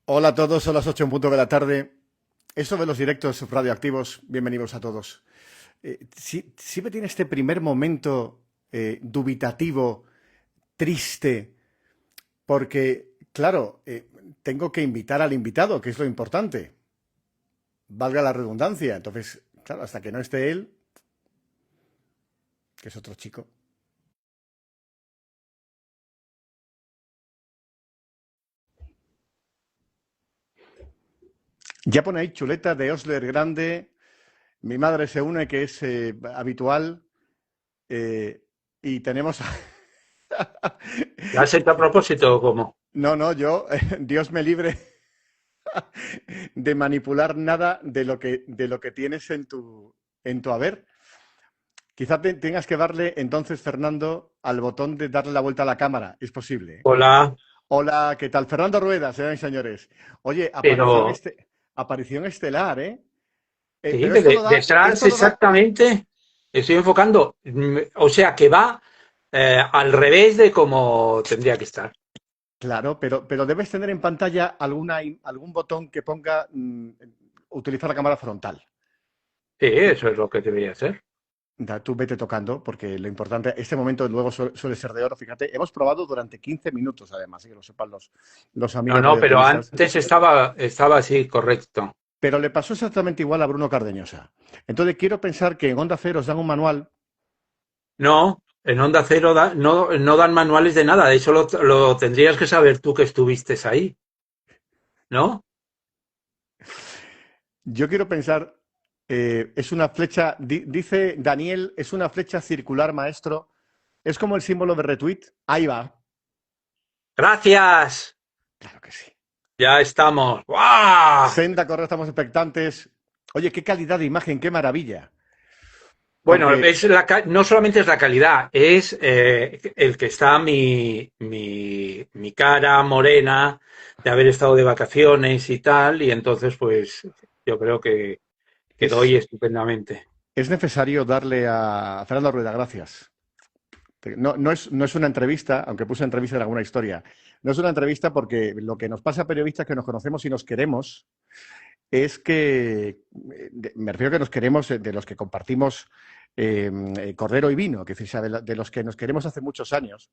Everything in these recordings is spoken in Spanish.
Hola a todos, son las 8 en punto de la tarde. Esto de los directos radioactivos, bienvenidos a todos. Siempre tiene este primer momento dubitativo, triste, porque, claro, tengo que invitar al invitado, que es lo importante. Valga la redundancia. Entonces, claro, hasta que no esté él, que es otro chico. Ya pone ahí chuleta de Osler Grande. Mi madre se une, que es habitual. eh, y tenemos ¿La has hecho a propósito o cómo? No, no, yo, Dios me libre de manipular nada de lo que tienes en tu haber. Quizá tengas que darle entonces, Fernando, al botón de darle la vuelta a la cámara. Es posible, ¿eh? Hola, Hola, ¿qué tal? Fernando Rueda, señoras y señores. Oye, pero aparición estelar, ¿eh? sí, Pero esto lo da, detrás esto lo da. exactamente estoy enfocando. O sea que va al revés de como tendría que estar. Claro, pero debes tener en pantalla algún botón que ponga utilizar la cámara frontal. Sí, eso es lo que debería ser. Tú vete tocando, porque lo importante, este momento luego suele ser de oro, fíjate, hemos probado durante 15 minutos además, y que lo sepan los No, amigos no, pero radioactivistas, antes estaba así, correcto. pero le pasó exactamente igual a Bruno Cardeñosa. Entonces quiero pensar que en Onda Cero os dan un manual. No, en Onda Cero no dan manuales de nada. Eso lo tendrías que saber tú que estuviste ahí, ¿no? Yo quiero pensar, es una flecha, dice Daniel, es una flecha circular, maestro, es como el símbolo de retweet, ahí va. Gracias. Claro que sí. Ya estamos. ¡Guau! Senda correcta, estamos expectantes. Oye, qué calidad de imagen, qué maravilla. Bueno, Porque no solamente es la calidad, es el que está mi cara morena de haber estado de vacaciones y tal, y entonces pues yo creo que es, doy estupendamente. es necesario darle a Fernando Rueda gracias. No es una entrevista, aunque puse entrevista en alguna historia. No es una entrevista porque lo que nos pasa a periodistas que nos conocemos y nos queremos es que, me refiero a que nos queremos de los que compartimos cordero y vino, que es decir, de los que nos queremos hace muchos años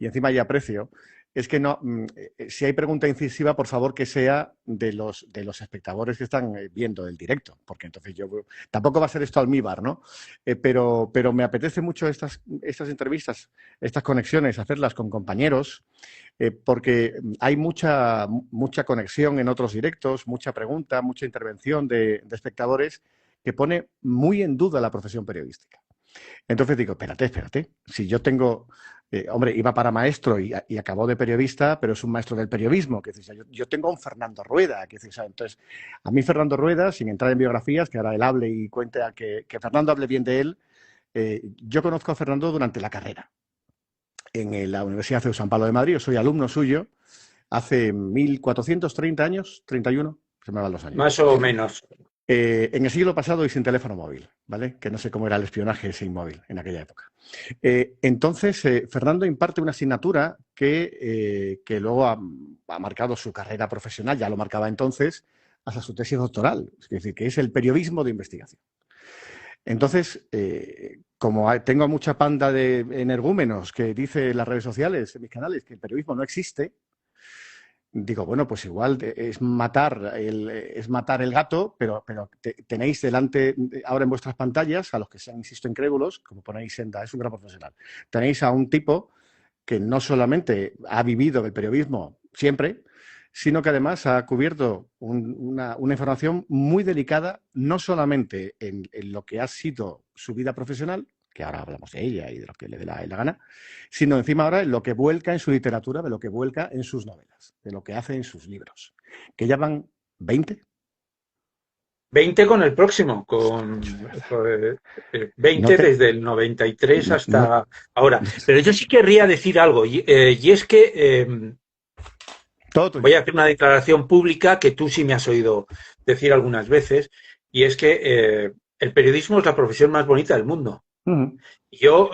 y encima hay aprecio, es que no, si hay pregunta incisiva, por favor que sea de los espectadores que están viendo el directo, porque entonces tampoco va a ser esto almíbar, ¿no? Pero me apetece mucho estas entrevistas, estas conexiones, hacerlas con compañeros, porque hay mucha conexión en otros directos, mucha pregunta, mucha intervención de espectadores que pone muy en duda la profesión periodística. Entonces digo, espérate, si yo tengo, hombre, iba para maestro y acabó de periodista, pero es un maestro del periodismo, que dice, yo tengo a un Fernando Rueda, que dice, entonces, a mí Fernando Rueda, sin entrar en biografías, que ahora él hable y cuente que Fernando hable bien de él, yo conozco a Fernando durante la carrera en la Universidad de San Pablo de Madrid, yo soy alumno suyo, hace 1430 años, 31, se me van los años. Más o menos. En el siglo pasado y sin teléfono móvil, ¿vale? Que no sé cómo era el espionaje sin móvil en aquella época. Entonces, Fernando imparte una asignatura que luego ha marcado su carrera profesional, ya lo marcaba entonces, hasta su tesis doctoral, es decir, que es el periodismo de investigación. Entonces, como tengo mucha panda de energúmenos que dice en las redes sociales, en mis canales, que el periodismo no existe, digo, bueno, pues igual es matar el gato, pero tenéis delante ahora en vuestras pantallas, a los que sean, insisto, incrédulos, como ponéis Senda, es un gran profesional. Tenéis a un tipo que no solamente ha vivido el periodismo siempre, sino que además ha cubierto una información muy delicada, no solamente en lo que ha sido su vida profesional, que ahora hablamos de ella y de lo que le dé la gana, sino encima ahora en lo que vuelca en su literatura, de lo que vuelca en sus novelas, de lo que hace en sus libros, que ya van 20. 20 con el próximo, Dios de verdad. 20 No te, desde el 93 no, hasta ahora. Pero yo sí querría decir algo, y es que todo voy tuyo. a hacer una declaración pública que tú sí me has oído decir algunas veces, y es que el periodismo es la profesión más bonita del mundo. Uh -huh. Yo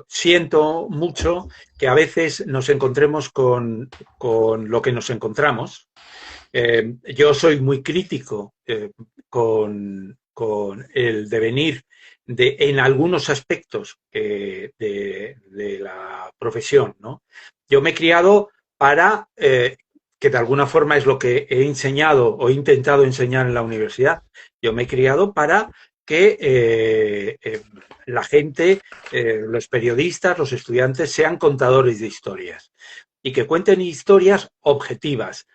siento mucho que a veces nos encontremos con lo que nos encontramos, Yo soy muy crítico con el devenir en algunos aspectos de la profesión, ¿no? Yo me he criado para, que de alguna forma es lo que he enseñado o he intentado enseñar en la universidad, yo me he criado para que la gente, los periodistas, los estudiantes sean contadores de historias y que cuenten historias objetivas,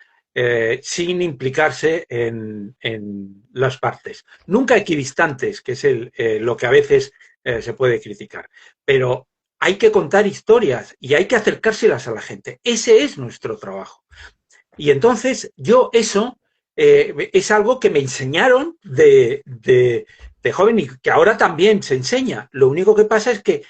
sin implicarse en las partes. Nunca equidistantes, que es lo que a veces se puede criticar. Pero hay que contar historias y hay que acercárselas a la gente. Ese es nuestro trabajo. Y entonces yo eso es algo que me enseñaron de joven y que ahora también se enseña. Lo único que pasa es que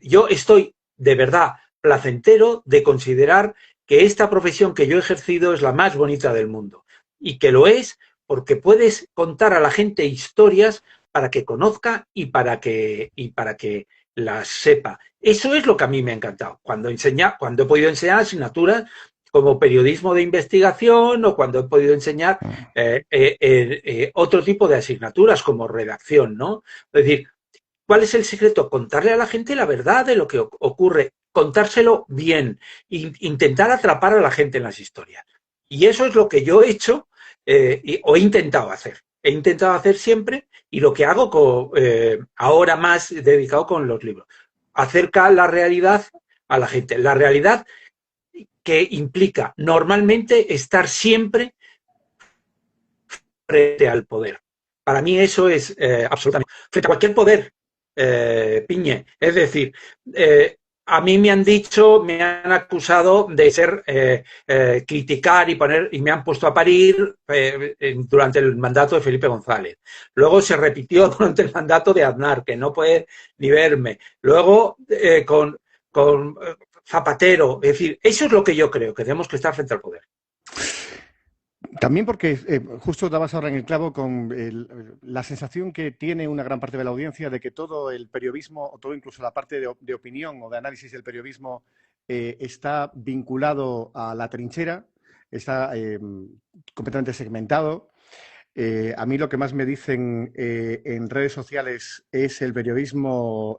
yo estoy de verdad placentero de considerar que esta profesión que yo he ejercido es la más bonita del mundo y que lo es porque puedes contar a la gente historias para que conozca y para que las sepa. Eso es lo que a mí me ha encantado. Cuando he podido enseñar asignaturas como periodismo de investigación o cuando he podido enseñar otro tipo de asignaturas como redacción, ¿no? Es decir, ¿cuál es el secreto? Contarle a la gente la verdad de lo que ocurre, contárselo bien, intentar atrapar a la gente en las historias. Y eso es lo que yo he hecho o he intentado hacer. He intentado hacer siempre y lo que hago ahora más dedicado con los libros. Acerca la realidad a la gente. La realidad que implica normalmente estar siempre frente al poder. Para mí eso es absolutamente... Frente a cualquier poder, Piñe. Es decir, a mí me han dicho, me han acusado de ser criticar y me han puesto a parir durante el mandato de Felipe González. Luego se repitió durante el mandato de Aznar, que no puede ni verme. Luego con Zapatero. Es decir, eso es lo que yo creo, que tenemos que estar frente al poder. También porque justo dabas ahora en el clavo con la sensación que tiene una gran parte de la audiencia de que todo el periodismo, o todo incluso la parte de opinión o de análisis del periodismo, está vinculado a la trinchera, está completamente segmentado. A mí lo que más me dicen en redes sociales es el periodismo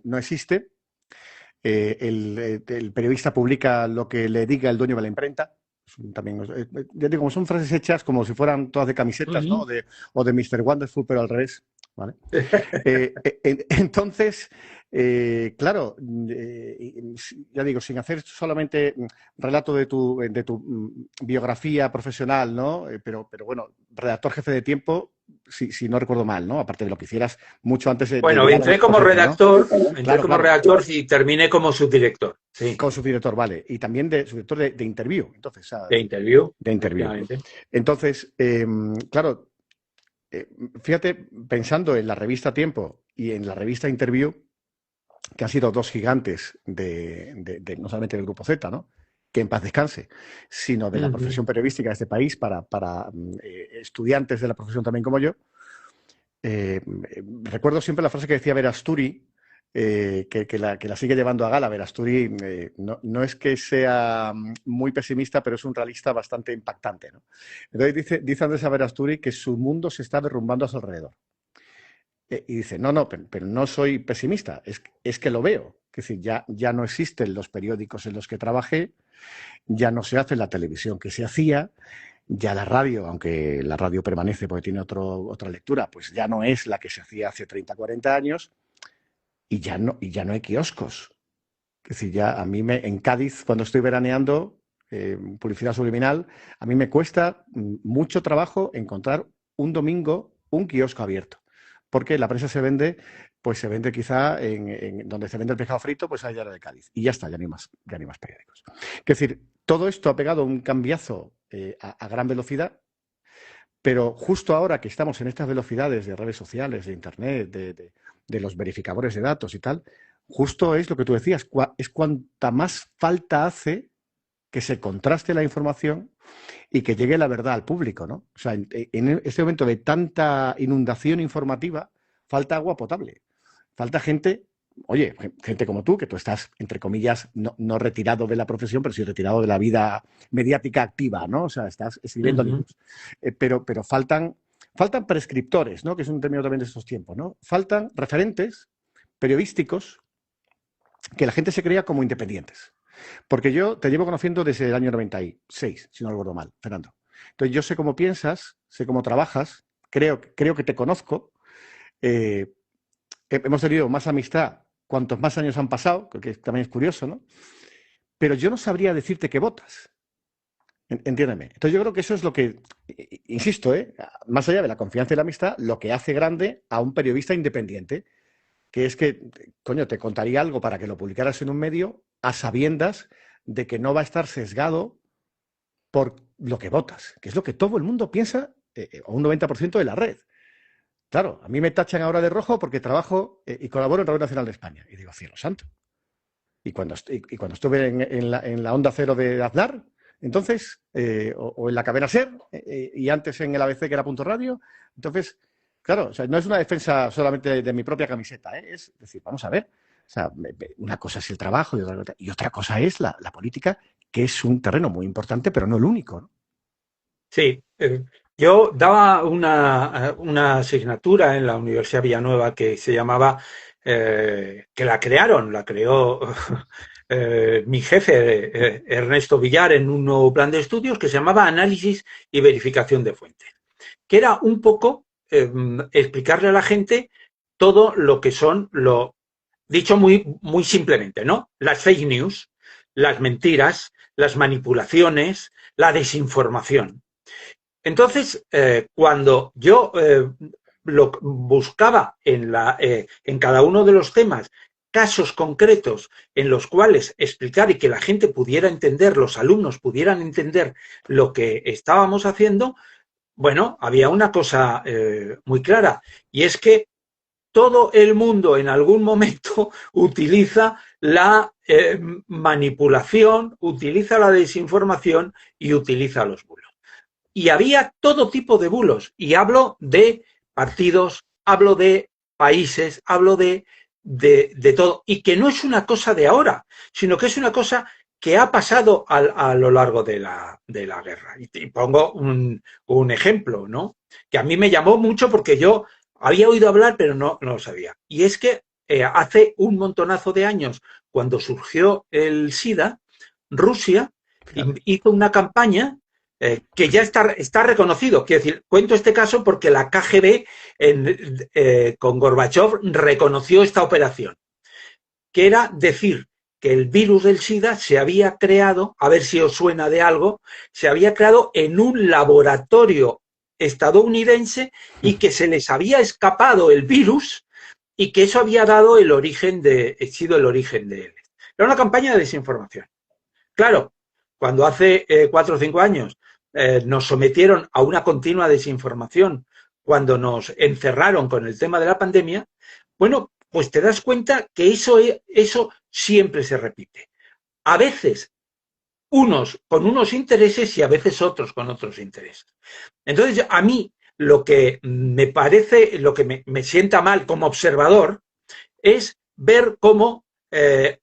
no existe. El periodista publica lo que le diga el dueño de la imprenta. También, ya digo, son frases hechas como si fueran todas de camisetas, ¿no? O de Mr. Wonderful, pero al revés, ¿vale? Entonces, claro, ya digo, sin hacer solamente relato de tu biografía profesional, ¿no? Pero bueno, redactor jefe de Tiempo, si no recuerdo mal, ¿no? Aparte de lo que hicieras mucho antes de... Bueno, entré como redactor, ¿no? Redactor y terminé como subdirector. Sí. Como subdirector, vale. Y también de subdirector de Interview. Entonces, de Interview. De Interview. Entonces, claro, fíjate, pensando en la revista Tiempo y en la revista Interview, que han sido dos gigantes no solamente del Grupo Z, ¿no? Que en paz descanse, sino de la profesión periodística de este país para estudiantes de la profesión también como yo. Recuerdo siempre la frase que decía Verasturi, que la sigue llevando a gala. Verasturi no es que sea muy pesimista, pero es un realista bastante impactante, ¿no? Entonces dice Andrés Verasturi que su mundo se está derrumbando a su alrededor. Y dice, pero no soy pesimista, es que lo veo. Es decir, ya no existen los periódicos en los que trabajé, ya no se hace la televisión que se hacía, ya la radio, aunque la radio permanece porque tiene otra lectura, pues ya no es la que se hacía hace 30, 40 años y ya no hay kioscos. Es decir, ya a mí en Cádiz, cuando estoy veraneando, publicidad subliminal, a mí me cuesta mucho trabajo encontrar un domingo un kiosco abierto. Porque la prensa se vende quizá en donde se vende el pescado frito, pues allá de Cádiz. Y ya está, ya ni más periódicos. Es decir, todo esto ha pegado un cambiazo a gran velocidad, pero justo ahora que estamos en estas velocidades de redes sociales, de Internet, de los verificadores de datos y tal, justo es lo que tú decías, es cuanta más falta hace que se contraste la información y que llegue la verdad al público, ¿no? O sea, en este momento de tanta inundación informativa, falta agua potable, falta gente oye, gente como tú, que tú estás, entre comillas, no retirado de la profesión, pero sí retirado de la vida mediática activa, ¿no? O sea, estás escribiendo Ujú. libros. Pero faltan prescriptores, ¿no? Que es un término también de estos tiempos, ¿no? Faltan referentes periodísticos que la gente se creía como independientes. Porque yo te llevo conociendo desde el año 96, si no recuerdo mal, Fernando. Entonces yo sé cómo piensas, sé cómo trabajas, creo que te conozco. Eh, hemos tenido más amistad cuantos más años han pasado, que también es curioso, ¿no? Pero yo no sabría decirte qué votas. Entiéndeme. Entonces yo creo que eso es lo que, insisto, más allá de la confianza y la amistad, lo que hace grande a un periodista independiente, que es que, coño, te contaría algo para que lo publicaras en un medio a sabiendas de que no va a estar sesgado por lo que votas, que es lo que todo el mundo piensa, o un 90% de la red. Claro, a mí me tachan ahora de rojo porque trabajo y colaboro en Radio Nacional de España. Y digo, cielo santo. Y cuando estuve en la Onda Cero de Aznar, entonces, o en la cadena SER, y antes en el ABC, que era Punto Radio, entonces, claro, o sea, no es una defensa solamente de mi propia camiseta, es decir, vamos a ver, o sea, una cosa es el trabajo y otra cosa es la política, que es un terreno muy importante, pero no el único, ¿no? Sí, yo daba una asignatura en la Universidad Villanueva que se llamaba, que la creó mi jefe, Ernesto Villar, en un nuevo plan de estudios que se llamaba Análisis y Verificación de Fuentes, que era un poco explicarle a la gente todo lo que son, dicho muy simplemente, ¿no? Las fake news, las mentiras, las manipulaciones, la desinformación. Entonces, cuando yo lo buscaba en cada uno de los temas casos concretos en los cuales explicar y que la gente pudiera entender, los alumnos pudieran entender lo que estábamos haciendo, bueno, había una cosa muy clara, y es que todo el mundo en algún momento utiliza la manipulación, utiliza la desinformación y utiliza los bulos. Y había todo tipo de bulos. Y hablo de partidos, hablo de países, hablo de todo. Y que no es una cosa de ahora, sino que es una cosa que ha pasado a lo largo de la guerra. Y pongo un ejemplo, ¿no? Que a mí me llamó mucho porque yo había oído hablar, pero no lo sabía. Y es que hace un montonazo de años, cuando surgió el SIDA, Rusia Claro. hizo una campaña que ya está reconocido. Quiero decir, cuento este caso porque la KGB con Gorbachev reconoció esta operación, que era decir que el virus del SIDA se había creado, a ver si os suena de algo, se había creado en un laboratorio estadounidense y que se les había escapado el virus y que eso había dado sido el origen de él. Era una campaña de desinformación. Claro, cuando hace 4 o 5 años nos sometieron a una continua desinformación, cuando nos encerraron con el tema de la pandemia, bueno, pues te das cuenta que eso siempre se repite. A veces unos con unos intereses y a veces otros con otros intereses. Entonces, a mí lo que me parece, lo que me sienta mal como observador, es ver cómo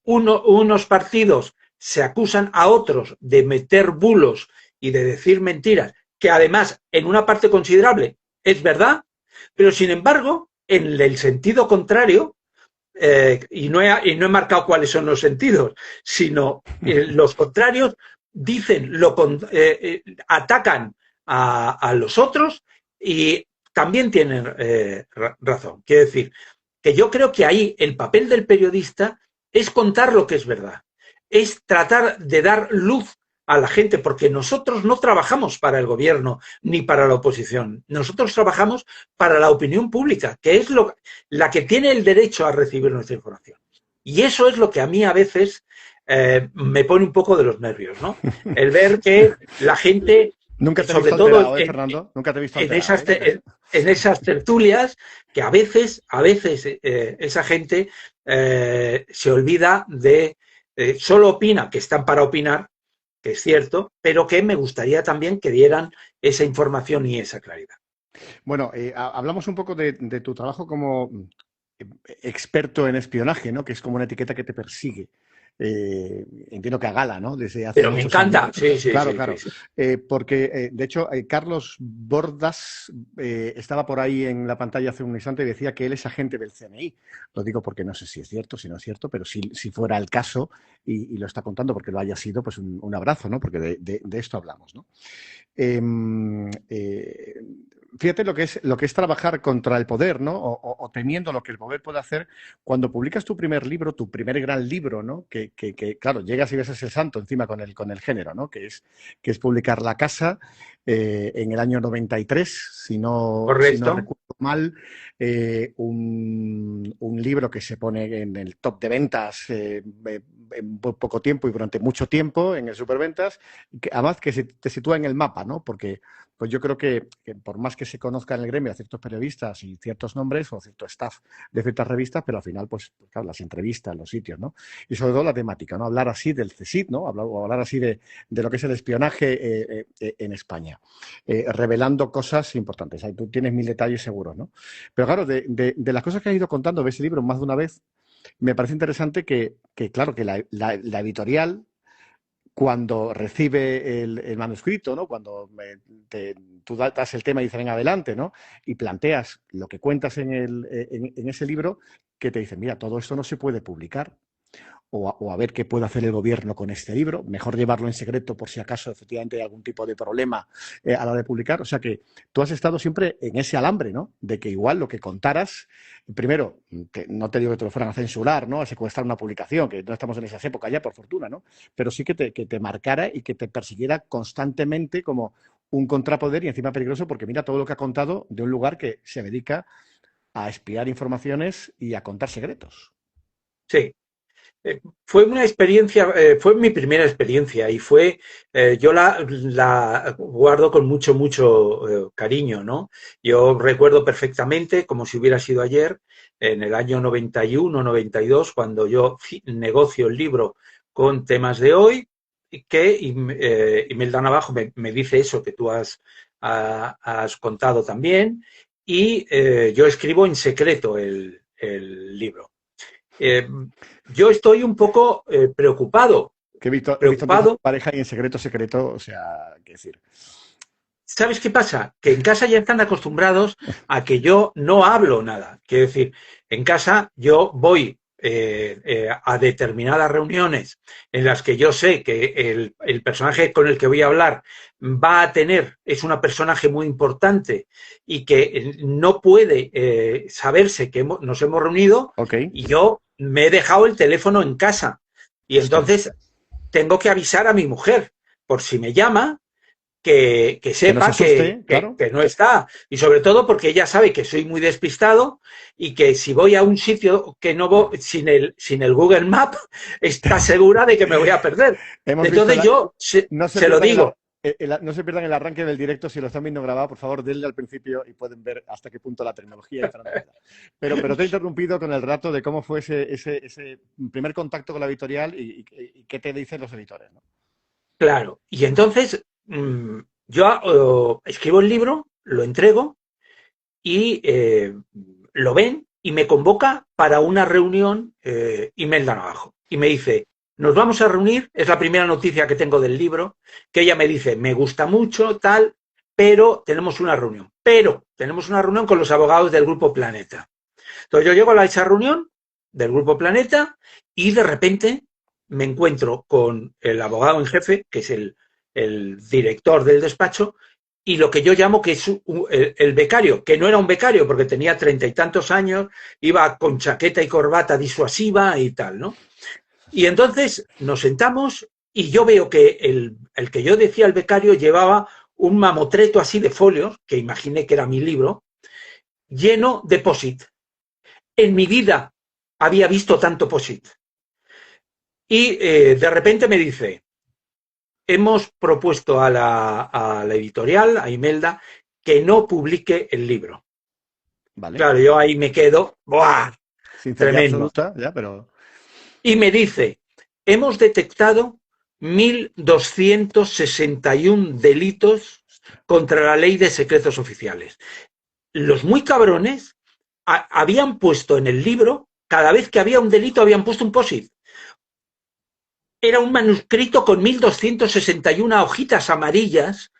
unos partidos se acusan a otros de meter bulos y de decir mentiras, que además en una parte considerable es verdad, pero sin embargo, en el sentido contrario, y no he marcado cuáles son los sentidos, sino los contrarios dicen, atacan a los otros y también tienen razón. Quiero decir, que yo creo que ahí el papel del periodista es contar lo que es verdad, es tratar de dar luz a la gente, porque nosotros no trabajamos para el gobierno ni para la oposición, nosotros trabajamos para la opinión pública, que es la que tiene el derecho a recibir nuestra información. Y eso es lo que a mí a veces me pone un poco de los nervios, ¿no? El ver que la gente, Nunca te he sobre visto todo alterado, Fernando? Nunca te he visto en alterado, esas, en esas tertulias, que a veces esa gente se olvida solo opina, que están para opinar, que es cierto, pero que me gustaría también que dieran esa información y esa claridad. Bueno, hablamos un poco de tu trabajo experto en espionaje, ¿no? Que es como una etiqueta que te persigue. Entiendo que a gala, ¿no? Desde hace Pero me muchos encanta, años. sí, sí, Claro, sí, claro. sí, sí. Porque, de hecho, Carlos Bordas estaba por ahí en la pantalla hace un instante y decía que él es agente del CNI. Lo digo porque no sé si es cierto, si no es cierto, pero si fuera el caso y lo está contando porque lo haya sido, pues un abrazo, ¿no? Porque de esto hablamos, ¿no? Eh, eh, Fíjate lo que es trabajar contra el poder, ¿no? O temiendo lo que el poder puede hacer cuando publicas tu primer libro, tu primer gran libro, ¿no? Claro, llegas y besas el santo encima con el género, ¿no? Que es publicar La Casa en el año 93, si no Correcto. recuerdo mal, un libro que se pone en el top de ventas en poco tiempo y durante mucho tiempo en el superventas, que además que se te sitúa en el mapa, ¿no? Porque pues yo creo que por más que se conozca en el gremio a ciertos periodistas y ciertos nombres o cierto staff de ciertas revistas, pero al final, pues claro, las entrevistas, los sitios, ¿no? Y sobre todo la temática, ¿no? Hablar así del CSIC, ¿no? Hablar así de lo que es el espionaje en España, revelando cosas importantes. Ahí tú tienes 1000 detalles seguros, ¿no? Pero claro, de las cosas que has ido contando de ese libro más de una vez, me parece interesante claro, que la editorial cuando recibe el manuscrito, ¿no? Cuando tú das el tema y dices, ven adelante, ¿no? Y planteas lo que cuentas en ese libro, que te dicen, mira, todo esto no se puede publicar, o a ver qué puede hacer el gobierno con este libro. Mejor llevarlo en secreto por si acaso efectivamente hay algún tipo de problema a la hora de publicar. O sea que tú has estado siempre en ese alambre, ¿no? De que igual lo que contaras, primero, no te digo que te lo fueran a censurar, ¿no? A secuestrar una publicación, que no estamos en esas épocas ya, por fortuna, ¿no? Pero sí que te marcara y que te persiguiera constantemente como un contrapoder y encima peligroso, porque mira todo lo que ha contado de un lugar que se dedica a espiar informaciones y a contar secretos. Sí. Fue una experiencia, fue mi primera experiencia y yo la guardo con mucho, mucho cariño, ¿no? Yo recuerdo perfectamente, como si hubiera sido ayer, en el año 91, 92, cuando yo negocio el libro con temas de hoy, que Imelda Navajo me dice eso que tú has contado también, y yo escribo en secreto el libro. Eh, yo estoy un poco preocupado, Que he visto empieza preocupado. pareja y en secreto, secreto, o sea, qué decir. ¿Sabes qué pasa? Que en casa ya están acostumbrados a que yo no hablo nada. Quiero decir, en casa yo voy a determinadas reuniones en las que yo sé que el personaje con el que voy a hablar es un personaje muy importante y que no puede saberse que nos hemos reunido, Ok, y yo me he dejado el teléfono en casa. Y ostras. entonces tengo que avisar a mi mujer por si me llama, que Que no se sepa asuste, claro. que no está. Y sobre todo porque ella sabe que soy muy despistado y que si voy a un sitio que no voy sin el Google Map, está segura de que me voy a perder. Hemos visto Entonces yo no se se lo pierdan digo. no se pierdan el arranque del directo si lo están viendo grabado, por favor, denle al principio y pueden ver hasta qué punto la tecnología y Fernando Rueda. Pero te he interrumpido con el rato de cómo fue ese primer contacto con la editorial y qué te dicen los editores, ¿no? Claro. Y entonces yo escribo el libro, lo entrego y lo ven y me convoca para una reunión Imelda Navajo. Y me dice, nos vamos a reunir, es la primera noticia que tengo del libro, que ella me dice, me gusta mucho, tal, pero tenemos una reunión. Pero tenemos una reunión con los abogados del Grupo Planeta. Entonces yo llego a esa reunión del Grupo Planeta y de repente me encuentro con el abogado en jefe, que es el director del despacho, y lo que yo llamo que es el becario, que no era un becario porque tenía 30 y tantos años, iba con chaqueta y corbata disuasiva y tal, ¿no? Y entonces nos sentamos y yo veo que el que yo decía el becario llevaba un mamotreto así de folios, que imaginé que era mi libro, lleno de POSIT. En mi vida había visto tanto POSIT. Y de repente me dice, hemos propuesto a la editorial, a Imelda, que no publique el libro. Vale. Claro, yo ahí me quedo, ¡buah! Sinceridad Tremendo. absoluta, ya, pero. Y me dice, hemos detectado 1.261 delitos contra la ley de secretos oficiales. Los muy cabrones habían puesto en el libro, cada vez que había un delito, habían puesto un POSIT. Era un manuscrito con 1261 hojitas amarillas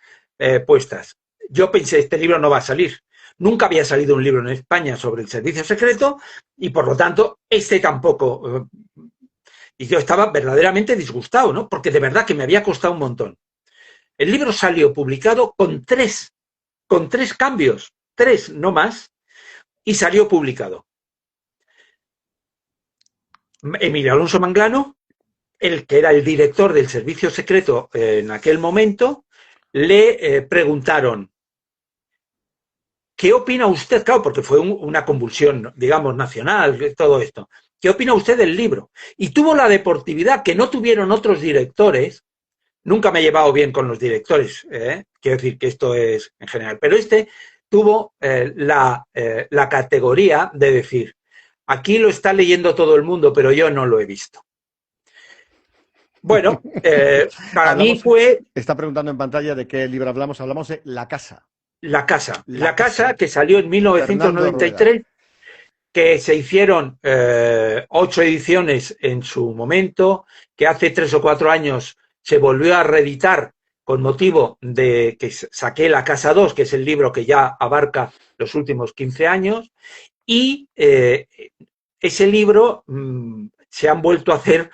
puestas. Yo pensé, este libro no va a salir. Nunca había salido un libro en España sobre el servicio secreto y, por lo tanto, este tampoco. Y yo estaba verdaderamente disgustado, ¿no? Porque de verdad que me había costado un montón. El libro salió publicado con tres cambios, tres, no más, y salió publicado. Emilio Alonso Manglano, el que era el director del servicio secreto en aquel momento, le preguntaron, ¿qué opina usted? Claro, porque fue una convulsión, digamos, nacional, todo esto. ¿Qué opina usted del libro? Y tuvo la deportividad que no tuvieron otros directores. Nunca me he llevado bien con los directores, quiero decir que esto es en general, pero este tuvo la categoría de decir, aquí lo está leyendo todo el mundo, pero yo no lo he visto. Bueno, para mí fue... Está preguntando en pantalla de qué libro hablamos. Hablamos de La Casa. La Casa, que salió en 1993, que se hicieron 8 ediciones en su momento, que hace 3 o 4 años se volvió a reeditar con motivo de que saqué La Casa 2, que es el libro que ya abarca los últimos 15 años, y ese libro se han vuelto a hacer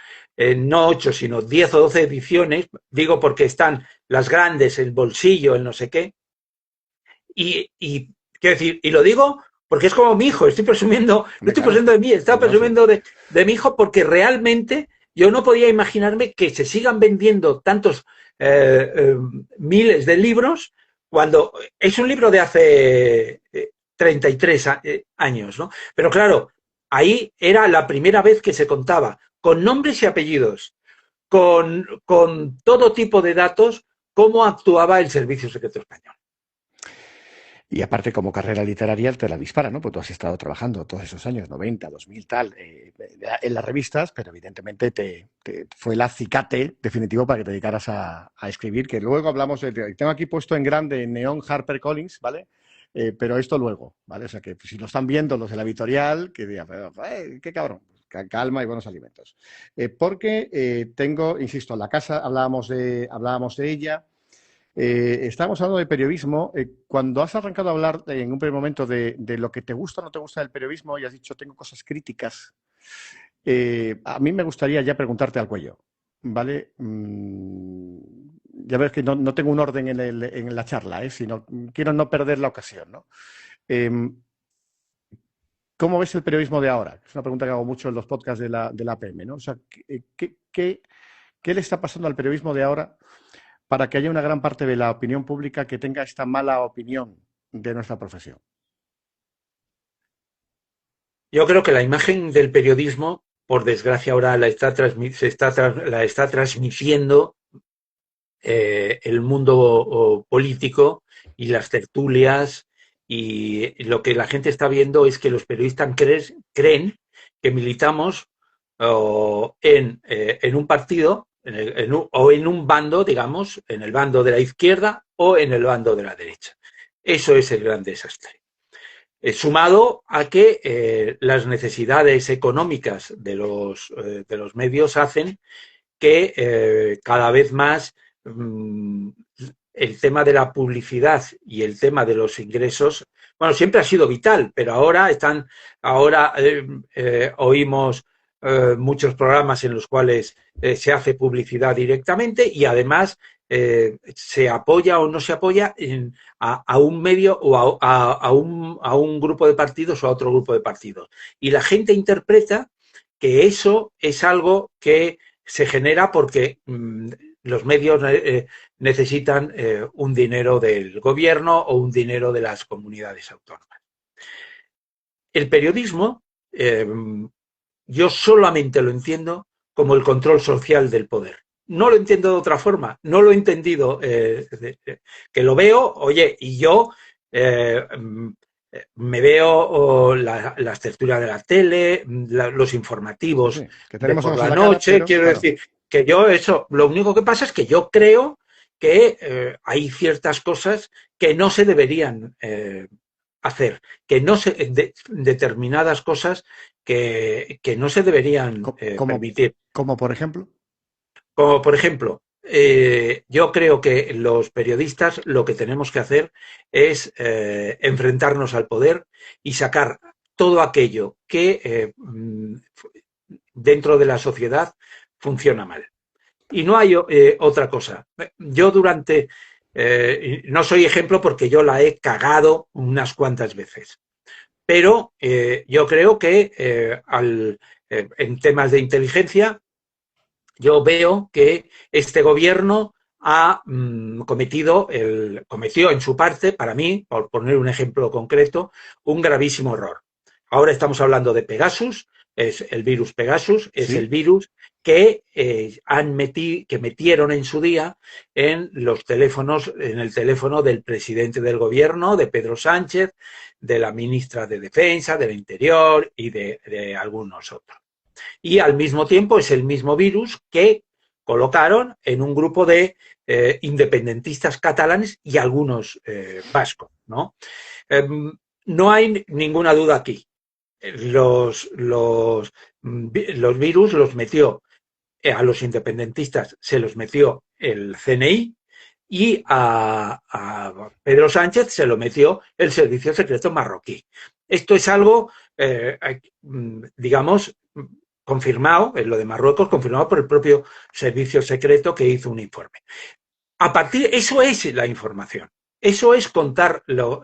no 8, sino 10 o 12 ediciones, digo porque están las grandes, el bolsillo, el no sé qué, y quiero decir, y lo digo porque es como mi hijo, estoy presumiendo, no estoy presumiendo de mí, estaba presumiendo de mi hijo porque realmente yo no podía imaginarme que se sigan vendiendo tantos miles de libros cuando es un libro de hace 33 años, ¿no? Pero claro, ahí era la primera vez que se contaba con nombres y apellidos, con todo tipo de datos, cómo actuaba el Servicio Secreto Español. Y aparte, como carrera literaria, te la dispara, ¿no? Porque tú has estado trabajando todos esos años, 90, 2000, tal, en las revistas, pero evidentemente te fue el acicate definitivo para que te dedicaras a escribir, que luego hablamos, tengo aquí puesto en grande en neón HarperCollins, ¿vale? Pero esto luego, ¿vale? O sea, que si lo están viendo los de la editorial, que digan, qué cabrón, calma y buenos alimentos. Porque tengo, insisto, La Casa, hablábamos de ella. Estábamos hablando de periodismo. Cuando has arrancado a hablar en un primer momento de lo que te gusta o no te gusta del periodismo y has dicho tengo cosas críticas, a mí me gustaría ya preguntarte al cuello, ¿vale? Ya ves que no tengo un orden en la charla, sino quiero no perder la ocasión, ¿no? ¿Cómo ves el periodismo de ahora? Es una pregunta que hago mucho en los podcasts de la APM, ¿no? O sea, ¿qué le está pasando al periodismo de ahora para que haya una gran parte de la opinión pública que tenga esta mala opinión de nuestra profesión? Yo creo que la imagen del periodismo, por desgracia, ahora la está transmitiendo el mundo político y las tertulias, y lo que la gente está viendo es que los periodistas creen que militamos en un partido o en un bando, digamos, en el bando de la izquierda o en el bando de la derecha. Eso es el gran desastre. Sumado a que las necesidades económicas de los medios hacen que cada vez más el tema de la publicidad y el tema de los ingresos, bueno, siempre ha sido vital, pero ahora oímos muchos programas en los cuales se hace publicidad directamente y además se apoya o no se apoya a un medio o a un grupo de partidos o a otro grupo de partidos. Y la gente interpreta que eso es algo que se genera porque los medios necesitan un dinero del gobierno o un dinero de las comunidades autónomas. El periodismo, yo solamente lo entiendo como el control social del poder. No lo entiendo de otra forma, no lo he entendido, que lo veo, oye, y yo me veo las tertulias de la tele, los informativos sí, que tenemos por la noche, cara, quiero decir, que yo eso, lo único que pasa es que yo creo que hay ciertas cosas que no se deberían hacer, que no se, determinadas cosas que no se deberían permitir. Como por ejemplo. Como por ejemplo, yo creo que los periodistas lo que tenemos que hacer es enfrentarnos al poder y sacar todo aquello que dentro de la sociedad funciona mal. Y no hay otra cosa. Yo no soy ejemplo porque yo la he cagado unas cuantas veces, pero yo creo que en temas de inteligencia yo veo que este gobierno ha cometió en su parte, para mí, por poner un ejemplo concreto, un gravísimo error. Ahora estamos hablando de Pegasus, es el virus Pegasus, es ¿Sí? el virus que metieron en su día en los teléfonos, en el teléfono del presidente del gobierno, de Pedro Sánchez, de la ministra de Defensa, del Interior y de algunos otros. Y al mismo tiempo es el mismo virus que colocaron en un grupo de independentistas catalanes y algunos vascos, ¿no? No hay ninguna duda aquí. Los virus los metió a los independentistas, se los metió el CNI y a Pedro Sánchez se lo metió el Servicio Secreto marroquí. Esto es algo, digamos, confirmado, en lo de Marruecos, confirmado por el propio Servicio Secreto que hizo un informe. Eso es la información. Eso es contar lo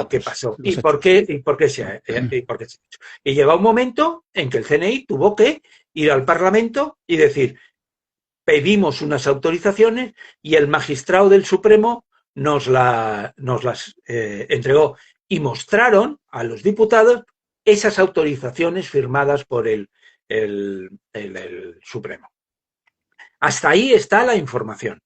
que pasó y por qué se ha hecho. Y llega un momento en que el CNI tuvo que ir al Parlamento y decir, pedimos unas autorizaciones y el magistrado del Supremo nos las entregó y mostraron a los diputados esas autorizaciones firmadas por el Supremo. Hasta ahí está la información.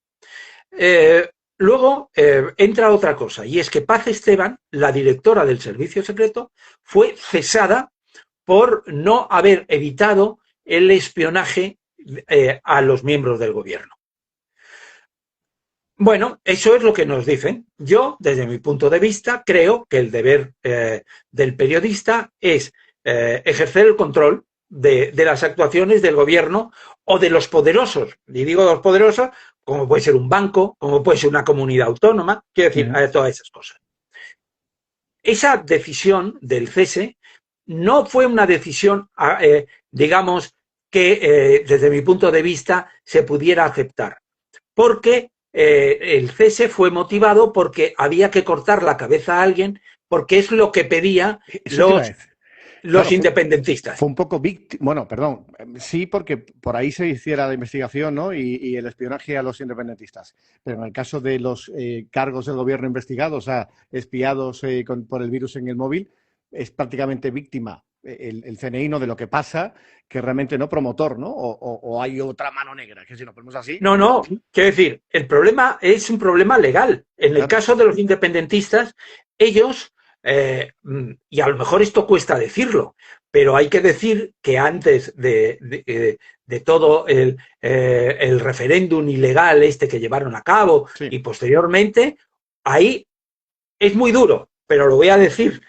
Luego entra otra cosa, y es que Paz Esteban, la directora del Servicio Secreto, fue cesada por no haber evitado el espionaje a los miembros del gobierno. Bueno, eso es lo que nos dicen. Yo, desde mi punto de vista, creo que el deber del periodista es ejercer el control de las actuaciones del gobierno o de los poderosos. Y digo los poderosos, como puede ser un banco, como puede ser una comunidad autónoma, quiero decir, todas esas cosas. Esa decisión del cese no fue una decisión, digamos, que desde mi punto de vista se pudiera aceptar, porque el cese fue motivado porque había que cortar la cabeza a alguien, porque es lo que pedía los independentistas. Fue un poco víctima, bueno, perdón, sí, porque por ahí se hiciera la investigación, ¿no? Y el espionaje a los independentistas. Pero en el caso de los cargos del gobierno investigados, o sea, espiados por el virus en el móvil, es prácticamente víctima el CNI, ¿no? De lo que pasa, que realmente no promotor, ¿no? O hay otra mano negra, que si lo ponemos así. No, quiero decir, el problema es un problema legal. En el caso de los independentistas, ellos, y a lo mejor esto cuesta decirlo, pero hay que decir que antes de todo el referéndum ilegal que llevaron a cabo, sí, y posteriormente, ahí es muy duro, pero lo voy a decir.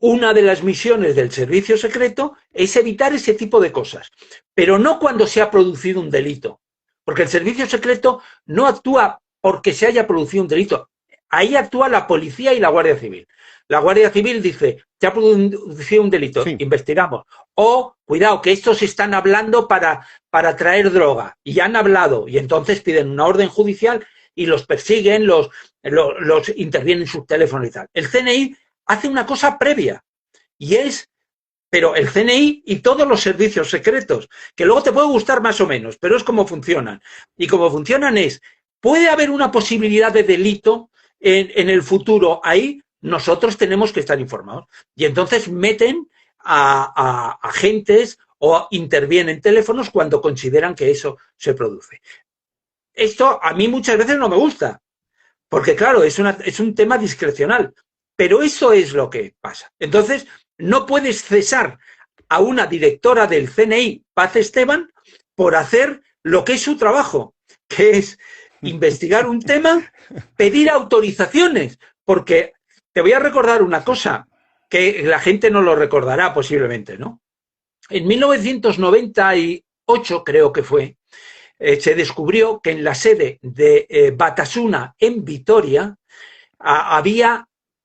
Una de las misiones del servicio secreto es evitar ese tipo de cosas, pero no cuando se ha producido un delito, porque el servicio secreto no actúa porque se haya producido un delito. Ahí actúa la policía y la Guardia Civil. La Guardia Civil dice, se ha producido un delito, sí, investigamos. O, cuidado, que estos están hablando para traer droga, y han hablado, y entonces piden una orden judicial y los persiguen, los intervienen en sus teléfonos y tal. El CNI hace una cosa previa, y pero el CNI y todos los servicios secretos, que luego te puede gustar más o menos, pero es como funcionan. Y como funcionan puede haber una posibilidad de delito en el futuro, ahí nosotros tenemos que estar informados. Y entonces meten a agentes o intervienen teléfonos cuando consideran que eso se produce. Esto a mí muchas veces no me gusta, porque claro, es un tema discrecional. Pero eso es lo que pasa. Entonces, no puedes cesar a una directora del CNI, Paz Esteban, por hacer lo que es su trabajo, que es investigar un tema, pedir autorizaciones, porque te voy a recordar una cosa que la gente no lo recordará posiblemente, ¿no? En 1998, creo que fue, se descubrió que en la sede de Batasuna, en Vitoria,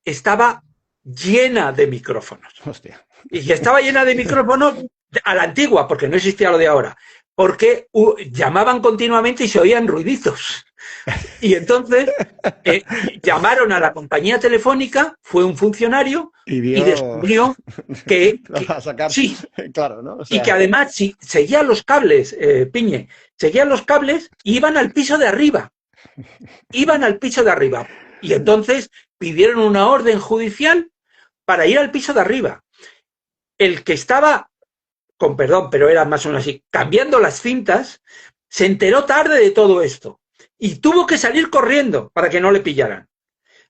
estaba llena de micrófonos. Hostia. Y estaba llena de micrófonos a la antigua, porque no existía lo de ahora, porque llamaban continuamente y se oían ruidizos. Y entonces llamaron a la compañía telefónica, fue un funcionario y descubrió que sí, claro, ¿no? y que además si seguía los cables, Piñe, seguían los cables y iban al piso de arriba. Iban al piso de arriba. Y entonces pidieron una orden judicial para ir al piso de arriba. El que estaba, con perdón, pero era más o menos así, cambiando las cintas, se enteró tarde de todo esto y tuvo que salir corriendo para que no le pillaran.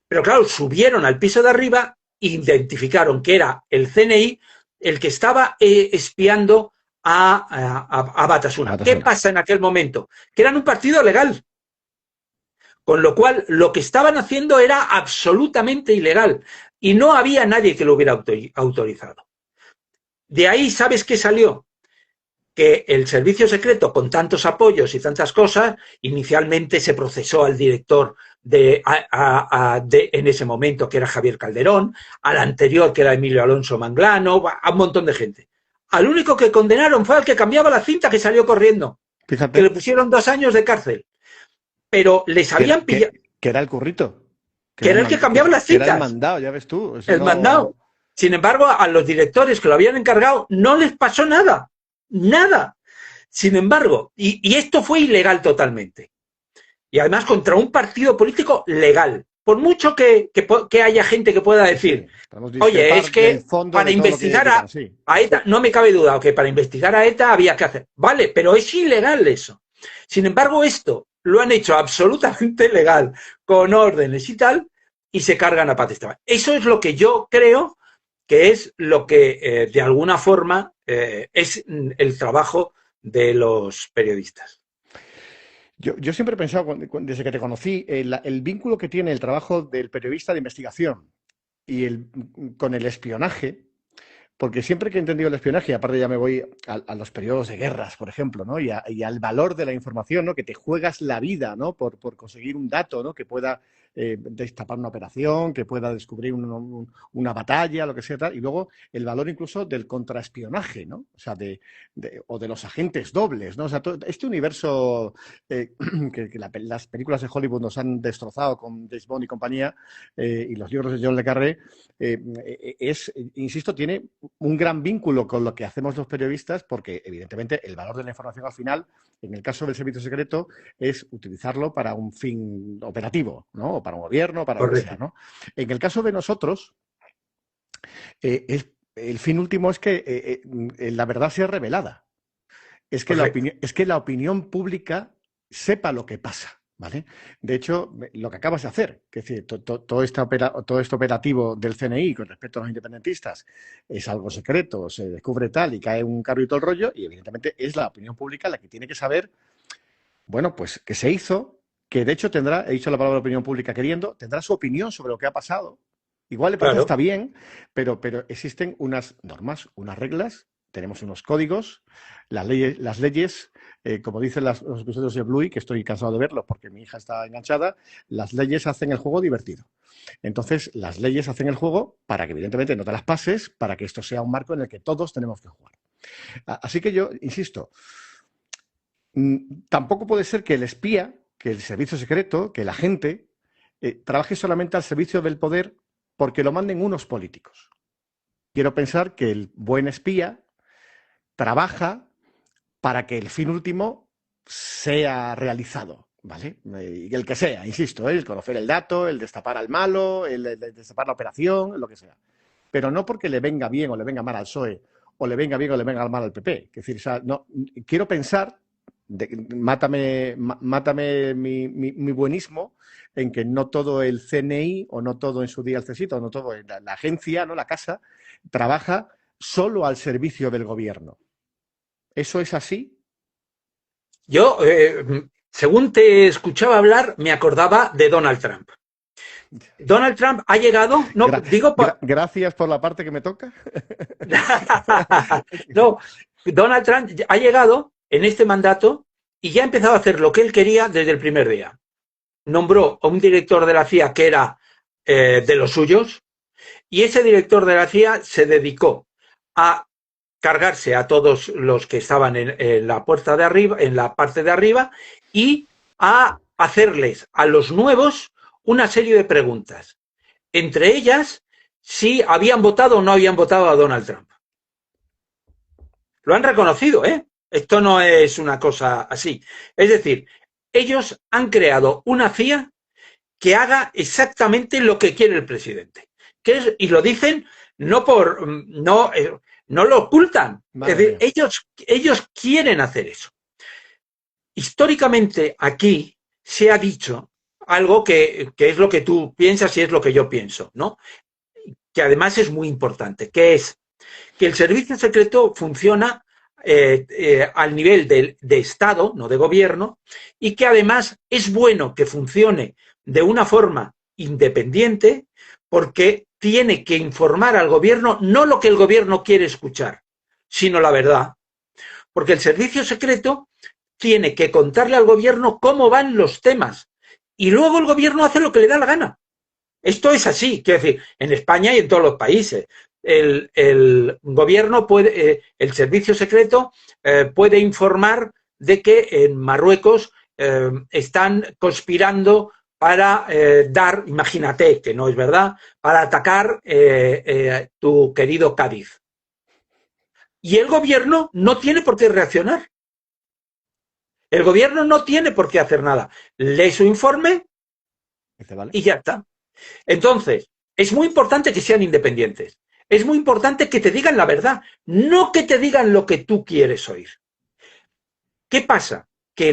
Pero claro, subieron al piso de arriba e identificaron que era el CNI el que estaba espiando a Batasuna. ¿Qué pasa en aquel momento? Que eran un partido legal. Con lo cual, lo que estaban haciendo era absolutamente ilegal y no había nadie que lo hubiera autorizado. De ahí, ¿sabes qué salió? Que el servicio secreto, con tantos apoyos y tantas cosas, inicialmente se procesó al director en ese momento, que era Javier Calderón, al anterior, que era Emilio Alonso Manglano, a un montón de gente. Al único que condenaron fue al que cambiaba la cinta, que salió corriendo. Fíjate. Que le pusieron 2 años de cárcel. Pero les habían pillado. Que era el currito. Que era el que cambiaba las cintas. Era el mandado, ya ves tú. El mandado. Sin embargo, a los directores que lo habían encargado no les pasó nada. Nada. Sin embargo, y esto fue ilegal totalmente. Y además contra un partido político legal. Por mucho que haya gente que pueda decir, oye, es que para investigar a ETA, no me cabe duda, que para investigar a ETA había que hacer. Vale, pero es ilegal eso. Sin embargo, esto lo han hecho absolutamente legal, con órdenes y tal, y se cargan a Paz Esteban. Eso es lo que yo creo que es lo que, de alguna forma, es el trabajo de los periodistas. Yo siempre he pensado, desde que te conocí, el vínculo que tiene el trabajo del periodista de investigación y con el espionaje, porque siempre que he entendido el espionaje, y aparte ya me voy a los periodos de guerras, por ejemplo, ¿no? y al valor de la información, ¿no? Que te juegas la vida, ¿no? por conseguir un dato, ¿no? Que pueda destapar una operación, que pueda descubrir una batalla, lo que sea, tal. Y luego el valor incluso del contraespionaje, ¿no? O sea, o de los agentes dobles, ¿no? O sea, todo este universo que las películas de Hollywood nos han destrozado con James Bond y compañía, y los libros de John le Carré, insisto, tiene un gran vínculo con lo que hacemos los periodistas, porque evidentemente el valor de la información al final, en el caso del servicio secreto, es utilizarlo para un fin operativo, ¿no? O para un gobierno, para lo que sea, ¿no? En el caso de nosotros, el fin último es que la verdad sea revelada. Es que la opinión pública sepa lo que pasa. ¿Vale? De hecho, lo que acabas de hacer, que es decir, todo este operativo del CNI con respecto a los independentistas es algo secreto, se descubre tal y cae un carro y todo el rollo, y evidentemente es la opinión pública la que tiene que saber, bueno, pues que se hizo, que de hecho he dicho la palabra opinión pública queriendo, tendrá su opinión sobre lo que ha pasado. Igual le parece está bien, pero existen unas normas, unas reglas, tenemos unos códigos, las leyes, como dicen los episodios de Bluey, que estoy cansado de verlos porque mi hija está enganchada, las leyes hacen el juego divertido. Entonces, las leyes hacen el juego para que evidentemente no te las pases, para que esto sea un marco en el que todos tenemos que jugar. Así que yo, insisto, tampoco puede ser que el espía, que el servicio secreto, que la gente trabaje solamente al servicio del poder porque lo manden unos políticos. Quiero pensar que el buen espía trabaja para que el fin último sea realizado, ¿vale? Y el que sea, insisto, el conocer el dato, el destapar al malo, el destapar la operación, lo que sea. Pero no porque le venga bien o le venga mal al PSOE, o le venga bien o le venga mal al PP. Es decir, o sea, no, quiero pensar, mátame mi buenismo, en que no todo el CNI, o no todo en su día el CSIT, o no todo la agencia, ¿no? La casa, trabaja solo al servicio del gobierno. ¿Eso es así? Yo, según te escuchaba hablar, me acordaba de Donald Trump. Donald Trump ha llegado, no, digo, gracias por la parte que me toca. no, Donald Trump ha llegado en este mandato y ya ha empezado a hacer lo que él quería desde el primer día. Nombró a un director de la CIA que era de los suyos, y ese director de la CIA se dedicó a cargarse a todos los que estaban en la puerta de arriba, en la parte de arriba, y a hacerles a los nuevos una serie de preguntas. Entre ellas, si habían votado o no habían votado a Donald Trump. Lo han reconocido, ¿eh? Esto no es una cosa así. Es decir, ellos han creado una CIA que haga exactamente lo que quiere el presidente. Y lo dicen no por... no lo ocultan. Madre es decir, mía. ellos quieren hacer eso. Históricamente aquí se ha dicho algo que es lo que tú piensas y es lo que yo pienso, ¿no? Que además es muy importante, que es que el servicio secreto funciona al nivel de Estado, no de gobierno, y que además es bueno que funcione de una forma independiente porque tiene que informar al gobierno no lo que el gobierno quiere escuchar, sino la verdad. Porque el servicio secreto tiene que contarle al gobierno cómo van los temas y luego el gobierno hace lo que le da la gana. Esto es así, quiero decir, en España y en todos los países. El gobierno puede, el servicio secreto puede informar de que en Marruecos están conspirando para dar, imagínate que no es verdad, para atacar tu querido Cádiz. Y el gobierno no tiene por qué reaccionar. El gobierno no tiene por qué hacer nada. Lee su informe y ya está. Entonces, es muy importante que sean independientes. Es muy importante que te digan la verdad, no que te digan lo que tú quieres oír. ¿Qué pasa? Que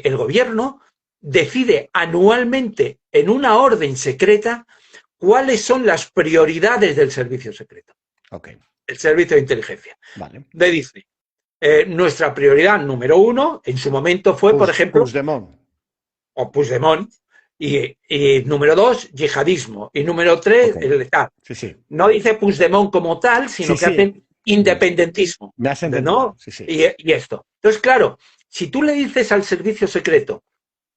el gobierno decide anualmente en una orden secreta cuáles son las prioridades del servicio secreto. Okay. El servicio de inteligencia. Vale. Le dice, nuestra prioridad número 1 en su momento fue, por ejemplo, Puigdemont. Y número 2, yihadismo. Y número 3, okay. el tal. Sí. No dice Puigdemont como tal, sino que hacen independentismo. Me has entendido. ¿No? Y esto. Entonces, claro, si tú le dices al servicio secreto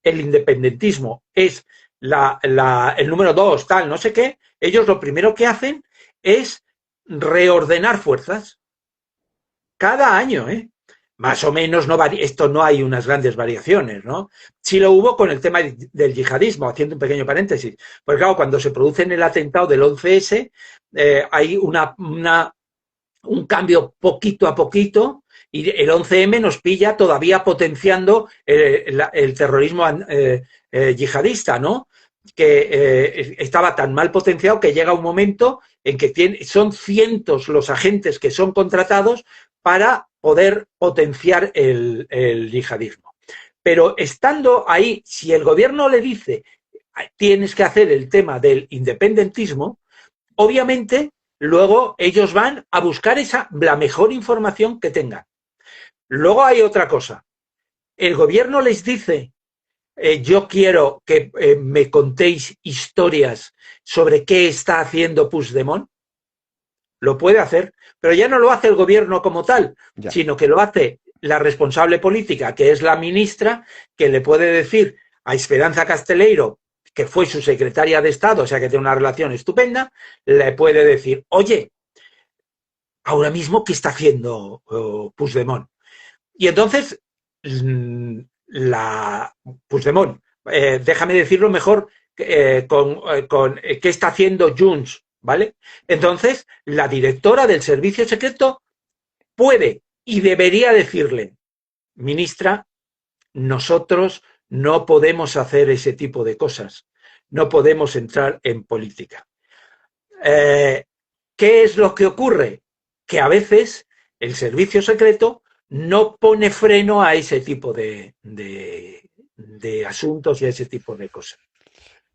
el independentismo es el número 2, tal, no sé qué, ellos lo primero que hacen es reordenar fuerzas. Cada año, ¿eh? Más o menos, esto no hay unas grandes variaciones, ¿no? Sí lo hubo con el tema del yihadismo, haciendo un pequeño paréntesis. Pues claro, cuando se produce el atentado del 11S, hay un cambio poquito a poquito y el 11M nos pilla todavía potenciando el terrorismo yihadista, ¿no? Que estaba tan mal potenciado que llega un momento en que son cientos los agentes que son contratados para poder potenciar el yihadismo. Pero estando ahí, si el gobierno le dice tienes que hacer el tema del independentismo, obviamente luego ellos van a buscar la mejor información que tengan. Luego hay otra cosa. El gobierno les dice yo quiero que me contéis historias sobre qué está haciendo Puigdemont. Lo puede hacer, pero ya no lo hace el gobierno como tal, sino que lo hace la responsable política, que es la ministra, que le puede decir a Esperanza Casteleiro, que fue su secretaria de Estado, o sea que tiene una relación estupenda, le puede decir, oye, ahora mismo, ¿qué está haciendo Puigdemont? Y entonces, Puigdemont, déjame decirlo mejor, ¿qué está haciendo Junts? ¿Vale? Entonces, la directora del servicio secreto puede y debería decirle, ministra, nosotros no podemos hacer ese tipo de cosas, no podemos entrar en política. ¿Qué es lo que ocurre? Que a veces el servicio secreto no pone freno a ese tipo de asuntos y a ese tipo de cosas.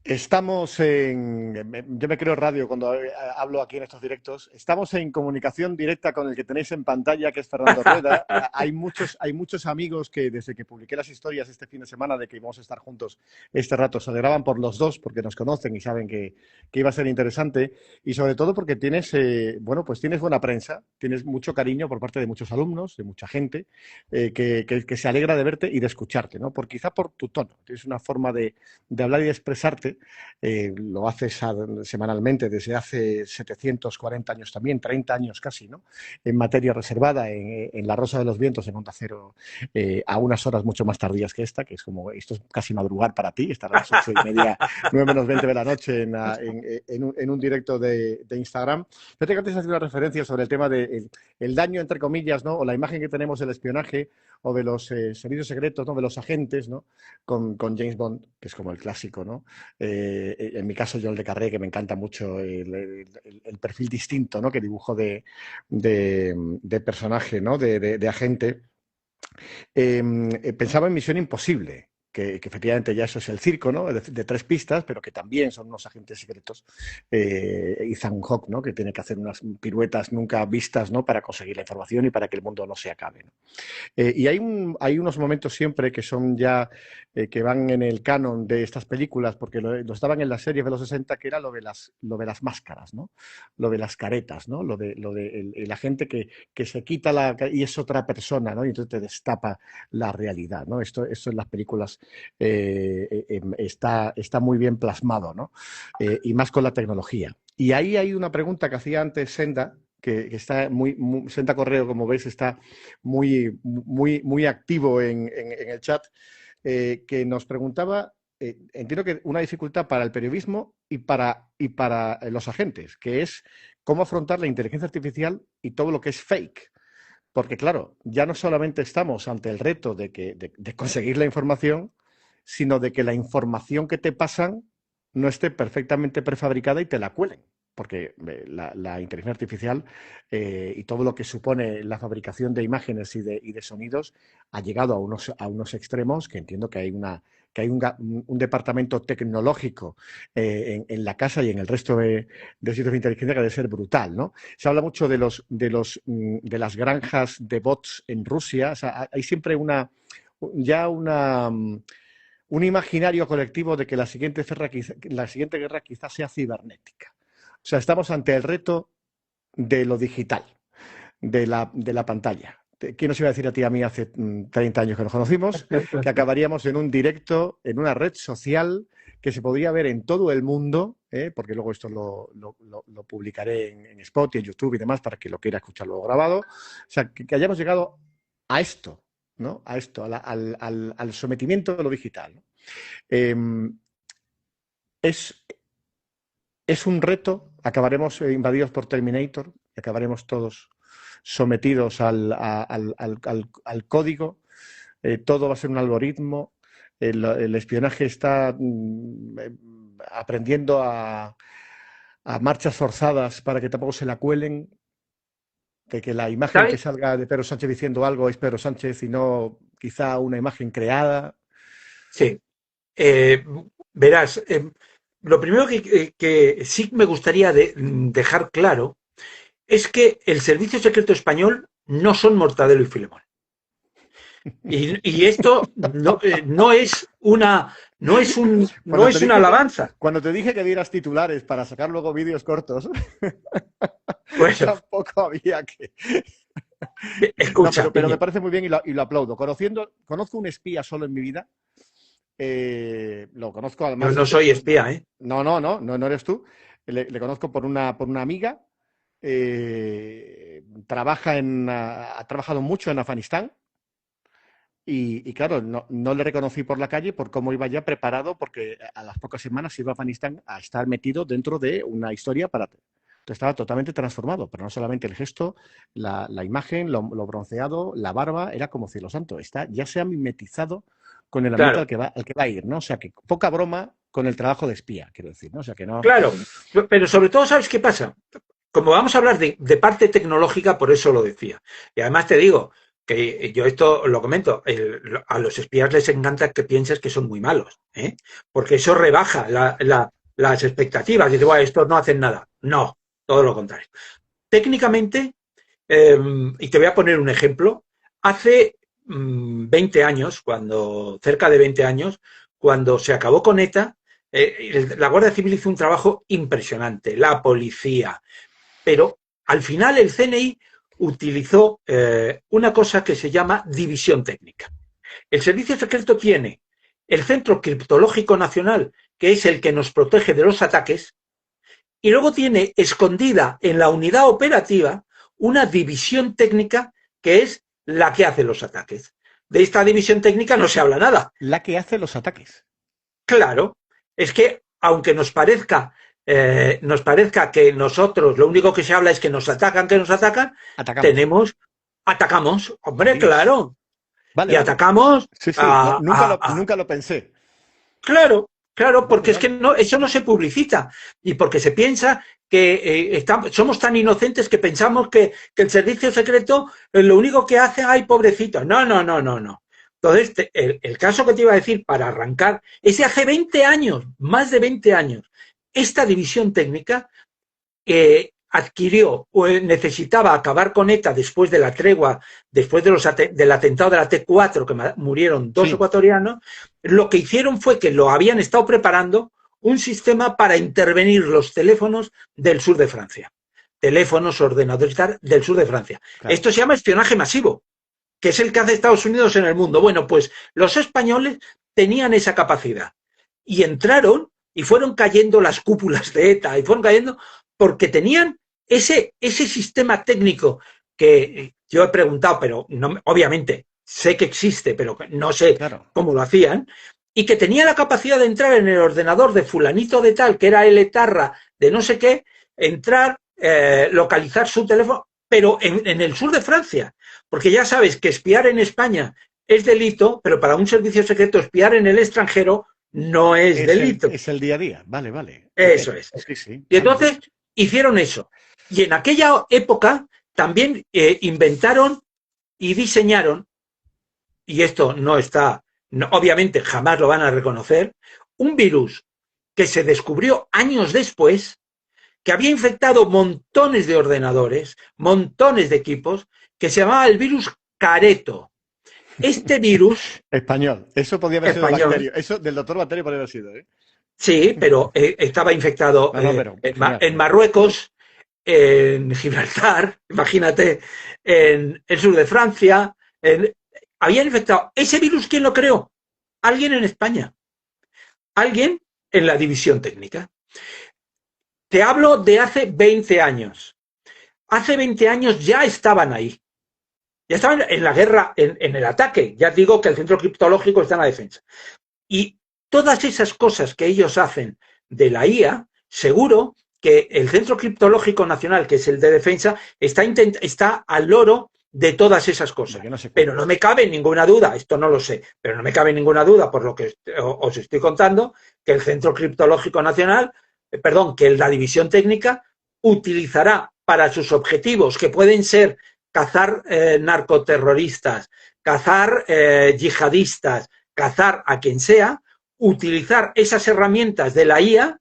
Estamos yo me creo radio cuando hablo aquí en estos directos. Estamos en comunicación directa con el que tenéis en pantalla, que es Fernando Rueda. Hay muchos amigos que desde que publiqué las historias este fin de semana de que íbamos a estar juntos este rato se alegraban por los dos porque nos conocen y saben que iba a ser interesante y sobre todo porque tienes, bueno, pues tienes buena prensa, tienes mucho cariño por parte de muchos alumnos, de mucha gente que se alegra de verte y de escucharte, ¿no? Quizá por tu tono. Tienes una forma de hablar y de expresarte. Lo haces semanalmente desde hace 740 años también, 30 años casi, ¿no? En materia reservada, en La Rosa de los Vientos, en Onda Cero, a unas horas mucho más tardías que esta, que es como, esto es casi madrugar para ti, estar a las 8:30, 9 menos 20 de la noche en un directo de Instagram. Fíjate que antes has hecho una referencia sobre el tema del el daño, entre comillas, ¿no? O la imagen que tenemos del espionaje o de los servicios secretos, ¿no? De los agentes, ¿no? Con James Bond, que es como el clásico, ¿no? En mi caso, Joel Le Carré, que me encanta mucho el perfil distinto, ¿no? Que dibujo de personaje, ¿no? De agente. Pensaba en Misión Imposible, que efectivamente ya eso es el circo, ¿no? De tres pistas, pero que también son unos agentes secretos. Ethan Hawke, ¿no? Que tiene que hacer unas piruetas nunca vistas, ¿no? Para conseguir la información y para que el mundo no se acabe, ¿no? Y hay unos momentos siempre que son ya, que van en el canon de estas películas, porque lo estaban en las series de los 60, que era lo de las máscaras, ¿no? Lo de las caretas, ¿no? Lo de la gente que se quita y es otra persona, ¿no? Y entonces te destapa la realidad, ¿no? Esto en las películas está muy bien plasmado, ¿no? Y más con la tecnología. Y ahí hay una pregunta que hacía antes Senda, que está Senda Correo, como veis, está muy activo en el chat, que nos preguntaba, entiendo que una dificultad para el periodismo y para los agentes, que es cómo afrontar la inteligencia artificial y todo lo que es fake. Porque, claro, ya no solamente estamos ante el reto de conseguir la información, sino de que la información que te pasan no esté perfectamente prefabricada y te la cuelen. Porque la inteligencia artificial y todo lo que supone la fabricación de imágenes y de sonidos ha llegado a unos extremos que entiendo que hay un departamento tecnológico en la casa y en el resto de sitios de inteligencia que debe ser brutal, ¿no? Se habla mucho de las granjas de bots en Rusia. O sea, hay siempre un imaginario colectivo de que la siguiente guerra quizás sea cibernética. O sea, estamos ante el reto de lo digital, de la pantalla. ¿Quién nos iba a decir a ti y a mí hace 30 años que nos conocimos que acabaríamos en un directo, en una red social que se podría ver en todo el mundo, porque luego esto lo publicaré en Spotify, en YouTube y demás para que lo quiera escuchar luego grabado? O sea, que hayamos llegado a esto, ¿no? A esto, al sometimiento de lo digital, ¿no? Eh, es, es un reto, acabaremos invadidos por Terminator, acabaremos todos sometidos al código, todo va a ser un algoritmo, el espionaje está aprendiendo a marchas forzadas para que tampoco se la cuelen, que la imagen que ¿Sabes? salga de Pedro Sánchez diciendo algo es Pedro Sánchez y no quizá una imagen creada. Sí. Eh, Verás, lo primero que sí me gustaría dejar claro es que el Servicio Secreto Español no son Mortadelo y Filemón. Y esto no es no Cuando te es una dije que, alabanza. cuando te dije que dieras titulares para sacar luego vídeos cortos, Bueno, tampoco había que. No, escucha, pero me parece muy bien y lo aplaudo. Conozco un espía solo en mi vida. Lo conozco yo además. no soy espía, ¿eh? No eres tú. Le conozco por una amiga. Ha trabajado mucho en Afganistán. Y claro, no le reconocí por la calle por cómo iba ya preparado, porque a las pocas semanas iba a Afganistán a estar metido dentro de una historia para. Estaba totalmente transformado, pero no solamente el gesto, la imagen, lo bronceado, la barba, era como cielo santo. Ya se ha mimetizado con el ambiente Claro, al que va a ir, ¿no? O sea, que poca broma con el trabajo de espía, quiero decir, ¿no? O sea, que no. claro. Pero sobre todo, ¿sabes qué pasa? Como vamos a hablar de parte tecnológica, por eso lo decía. Y además te digo, que yo esto lo comento, a los espías les encanta que pienses que son muy malos, ¿eh? Porque eso rebaja las expectativas. Dice, bueno, estos no hacen nada. No, todo lo contrario. Técnicamente, y te voy a poner un ejemplo, hace 20 años, cerca de 20 años, cuando se acabó con ETA, la Guardia Civil hizo un trabajo impresionante, la policía, pero al final el CNI utilizó una cosa que se llama división técnica. El Servicio Secreto tiene el Centro Criptológico Nacional, que es el que nos protege de los ataques, y luego tiene escondida en la unidad operativa una división técnica que es la que hace los ataques. De esta división técnica no se habla nada. La que hace los ataques. Claro, es que aunque nos parezca que nosotros lo único que se habla es que nos atacan, atacamos, hombre, Dios. Claro. Vale, y vale. atacamos Sí, nunca lo pensé. Claro, porque vale. es que no, eso no se publicita y porque se piensa que somos tan inocentes que pensamos que el servicio secreto lo único que hace, ay, pobrecito. No. Entonces, el caso que te iba a decir para arrancar es de hace 20 años, más de 20 años. Esta división técnica adquirió o necesitaba acabar con ETA después de la tregua, después del atentado de la T4, que murieron 2 ecuatorianos. Lo que hicieron fue que lo habían estado preparando un sistema para intervenir los teléfonos del sur de Francia. Teléfonos, ordenadores del sur de Francia. Claro. Esto se llama espionaje masivo, que es el que hace Estados Unidos en el mundo. Bueno, pues los españoles tenían esa capacidad y entraron y fueron cayendo las cúpulas de ETA y fueron cayendo porque tenían ese sistema técnico que yo he preguntado, pero no, obviamente sé que existe, pero no sé cómo lo hacían, y que tenía la capacidad de entrar en el ordenador de fulanito de tal, que era el etarra de no sé qué, entrar, localizar su teléfono, pero en el sur de Francia, porque ya sabes que espiar en España es delito, pero para un servicio secreto espiar en el extranjero no es delito. Es el día a día, vale. Eso es. Sí. Y entonces hicieron eso. Y en aquella época también inventaron y diseñaron, y esto no está, obviamente jamás lo van a reconocer, un virus que se descubrió años después, que había infectado montones de ordenadores, montones de equipos, que se llamaba el virus Careto. Este virus... Español. Eso podía haber sido Bacterio. Eso del doctor Bacterio podría haber sido, ¿eh? Sí, pero estaba infectado en Marruecos, en Gibraltar, imagínate, en el sur de Francia. Habían infectado. ¿Ese virus quién lo creó? Alguien en España. Alguien en la división técnica. Te hablo de hace 20 años. Hace 20 años ya estaban ahí. Ya estaban en la guerra, en el ataque. Ya digo que el centro criptológico está en la defensa. Y todas esas cosas que ellos hacen de la IA, seguro que el Centro Criptológico Nacional, que es el de defensa, está al loro de todas esas cosas. Pero no me cabe ninguna duda, esto no lo sé, pero no me cabe ninguna duda por lo que os estoy contando, que el Centro Criptológico Nacional, que la división técnica utilizará para sus objetivos, que pueden ser cazar narcoterroristas, cazar yihadistas, cazar a quien sea, utilizar esas herramientas de la IA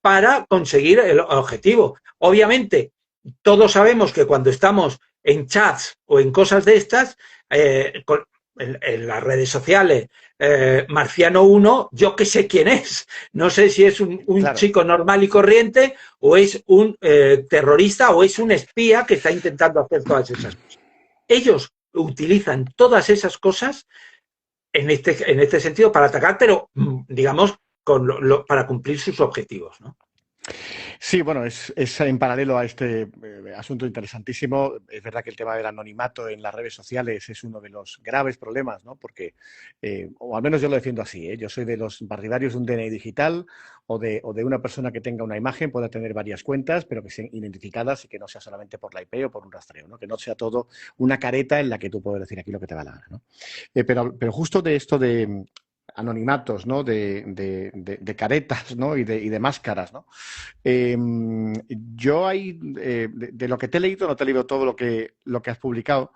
para conseguir el objetivo. Obviamente, todos sabemos que cuando estamos en chats o en cosas de estas, en las redes sociales, Marciano 1, yo que sé quién es. No sé si es un chico normal y corriente o es un terrorista o es un espía que está intentando hacer todas esas cosas. Ellos utilizan todas esas cosas en este sentido para atacar, pero digamos para cumplir sus objetivos, ¿no? Sí, bueno, es en paralelo a este asunto interesantísimo. Es verdad que el tema del anonimato en las redes sociales es uno de los graves problemas, ¿no? Porque, o al menos yo lo defiendo así, yo soy de los partidarios de un DNI digital o de una persona que tenga una imagen, pueda tener varias cuentas, pero que sean identificadas y que no sea solamente por la IP o por un rastreo, ¿no? Que no sea todo una careta en la que tú puedes decir aquí lo que te va la gana, ¿no? Pero justo de esto de anonimatos, ¿no? De caretas, ¿no? y de máscaras, ¿no? Yo ahí, de lo que te he leído, no te he leído todo lo que has publicado,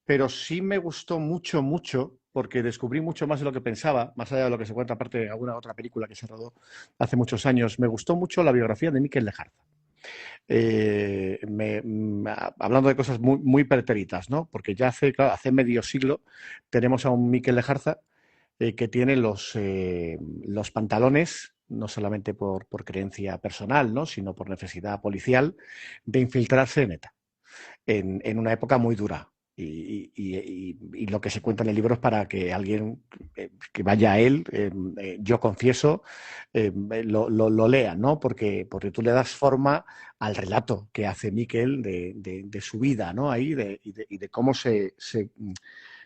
pero sí me gustó mucho, mucho, porque descubrí mucho más de lo que pensaba, más allá de lo que se cuenta aparte de alguna otra película que se rodó hace muchos años. Me gustó mucho la biografía de Mikel Lejarza. Hablando de cosas muy, muy pretéritas, ¿no? Porque ya hace, claro, hace medio siglo tenemos a un Mikel Lejarza que tiene los pantalones, no solamente por creencia personal, ¿no? Sino por necesidad policial, de infiltrarse en ETA en una época muy dura. Y lo que se cuenta en el libro es para que alguien que vaya a él, yo confieso, lo lea, ¿no? Porque tú le das forma al relato que hace Miquel de su vida, ¿no? Ahí, y de cómo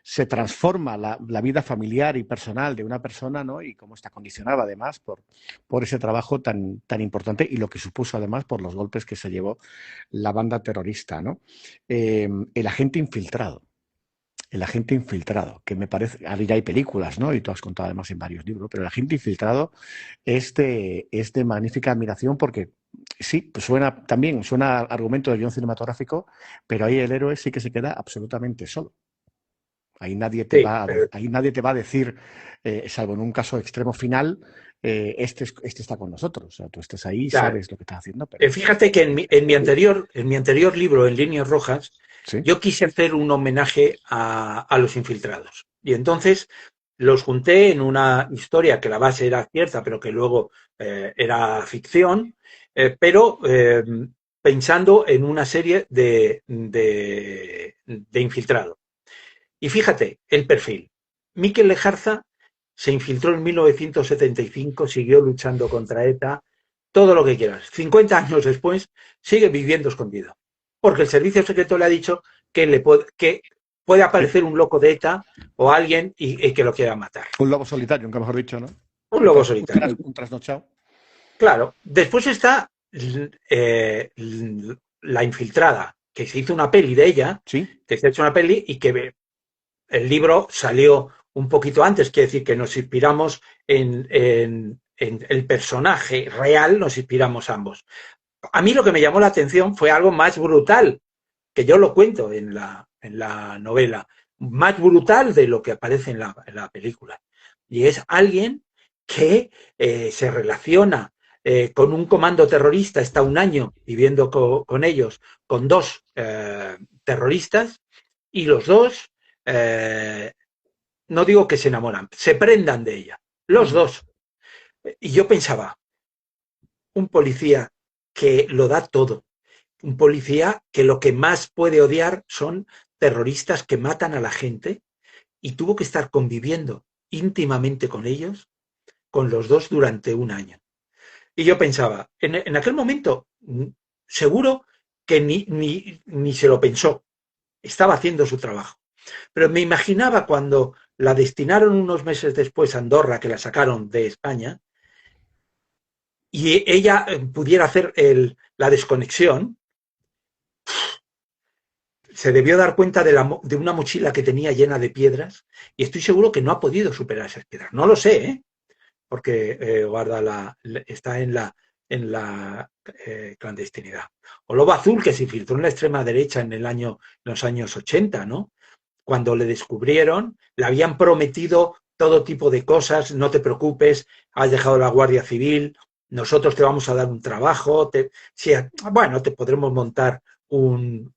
se transforma la vida familiar y personal de una persona, ¿no? Y cómo está condicionada además por ese trabajo tan importante y lo que supuso además por los golpes que se llevó la banda terrorista, ¿no? El agente infiltrado. El agente infiltrado, que me parece, ahora ya hay películas, ¿no? Y tú has contado además en varios libros, pero el agente infiltrado es de magnífica admiración porque sí, pues suena argumento de guión cinematográfico, pero ahí el héroe sí que se queda absolutamente solo. Ahí nadie te Sí, va a, pero ahí nadie te va a decir, salvo en un caso extremo final, este está con nosotros. O sea, tú estás ahí, claro. sabes lo que estás haciendo, pero Fíjate que en mi anterior libro, en Líneas Rojas, sí. yo quise hacer un homenaje a los infiltrados. Y entonces los junté en una historia que la base era cierta, pero que luego era ficción, pero pensando en una serie de infiltrados. Y fíjate, el perfil. Mikel Lejarza se infiltró en 1975, siguió luchando contra ETA, todo lo que quieras. 50 años después, sigue viviendo escondido. Porque el servicio secreto le ha dicho que puede Sí. aparecer un loco de ETA o alguien y que lo quiera matar. Un lobo solitario, nunca mejor dicho, ¿no? Un lobo solitario. Un trasnochado. Claro. Después está la infiltrada, que se hizo una peli de ella, Sí. que se ha hecho una peli y que el libro salió un poquito antes, quiere decir que nos inspiramos en el personaje real, nos inspiramos ambos. A mí lo que me llamó la atención fue algo más brutal, que yo lo cuento en la novela, más brutal de lo que aparece en la película. Y es alguien que se relaciona con un comando terrorista, está un año viviendo con ellos, con dos terroristas, y los dos eh, no digo que se enamoran, se prendan de ella, los Ujú. dos. Y yo pensaba, un policía que lo da todo, un policía que lo que más puede odiar son terroristas que matan a la gente y tuvo que estar conviviendo íntimamente con ellos, con los dos durante un año. Y yo pensaba, en aquel momento, seguro que ni se lo pensó, estaba haciendo su trabajo. Pero me imaginaba cuando la destinaron unos meses después a Andorra, que la sacaron de España, y ella pudiera hacer la desconexión, se debió dar cuenta de una mochila que tenía llena de piedras y estoy seguro que no ha podido superar esas piedras. No lo sé, ¿eh? Porque está en la clandestinidad. O Lobo Azul, que se infiltró en la extrema derecha en los años 80, ¿no? Cuando le descubrieron, le habían prometido todo tipo de cosas, no te preocupes, has dejado la Guardia Civil, nosotros te vamos a dar un trabajo, bueno, te podremos montar un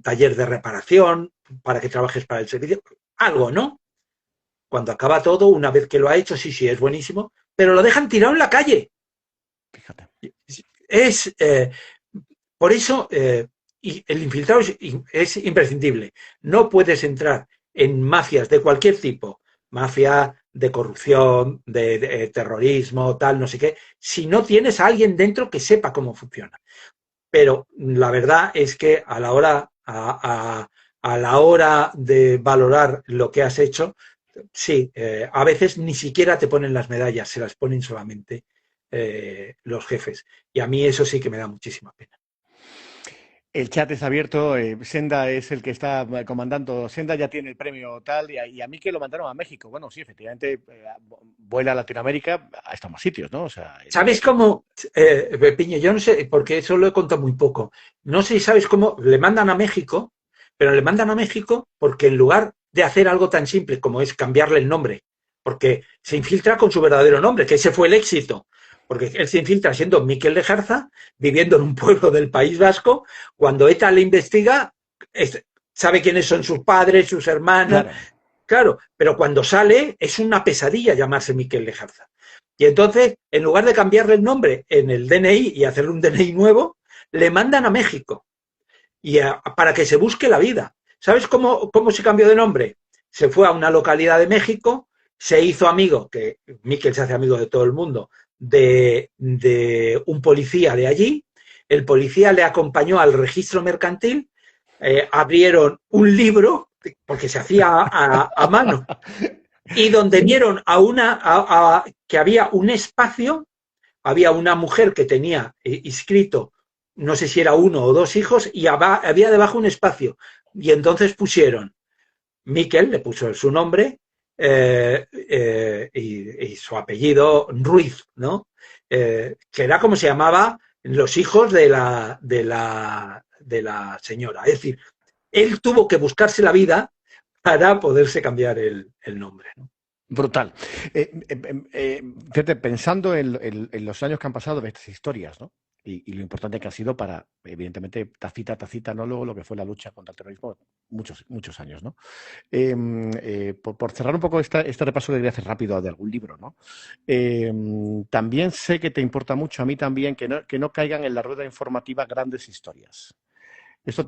taller de reparación para que trabajes para el servicio, algo, ¿no? Cuando acaba todo, una vez que lo ha hecho, sí, sí, es buenísimo, pero lo dejan tirado en la calle. Fíjate. Es, por eso, y el infiltrado es imprescindible. No puedes entrar en mafias de cualquier tipo, mafia de corrupción, de terrorismo, tal, no sé qué, si no tienes a alguien dentro que sepa cómo funciona. Pero la verdad es que a la hora de valorar lo que has hecho, sí, a veces ni siquiera te ponen las medallas, se las ponen solamente los jefes. Y a mí eso sí que me da muchísima pena. El chat es abierto, Senda es el que está comandando, Senda ya tiene el premio tal, y a mí que lo mandaron a México. Bueno, sí, efectivamente, vuela a Latinoamérica, a estos más sitios, ¿no? O sea, ¿Sabes cómo, Piño? Yo no sé, porque eso lo he contado muy poco. No sé si sabes cómo le mandan a México pero le mandan a México porque en lugar de hacer algo tan simple como es cambiarle el nombre, porque se infiltra con su verdadero nombre, que ese fue el éxito, porque él se infiltra siendo Miquel Lejarza, viviendo en un pueblo del País Vasco, cuando ETA le investiga, sabe quiénes son sus padres, sus hermanos, Claro. claro, pero cuando sale es una pesadilla llamarse Miquel Lejarza. Y entonces, en lugar de cambiarle el nombre en el DNI y hacerle un DNI nuevo, le mandan a México para que se busque la vida. ¿Sabes cómo se cambió de nombre? Se fue a una localidad de México, se hizo amigo, que Miquel se hace amigo de todo el mundo, de un policía de allí. El policía le acompañó al registro mercantil, abrieron un libro, porque se hacía a mano, y donde vieron que había un espacio, había una mujer que tenía inscrito, no sé si era uno o dos hijos, y había debajo un espacio. Y entonces pusieron, Miquel le puso su nombre y su apellido Ruiz, ¿no? Que era como se llamaba los hijos de la señora. Es decir, él tuvo que buscarse la vida para poderse cambiar el nombre, ¿no? Brutal. Fíjate, pensando en los años que han pasado de estas historias, ¿no? Y lo importante que ha sido para, evidentemente, tacita, ¿no? Luego lo que fue la lucha contra el terrorismo, muchos años, ¿no? Por cerrar un poco este repaso que quería hacer rápido de algún libro, ¿no? También sé que te importa mucho, a mí también, que no caigan en la rueda informativa grandes historias. Esto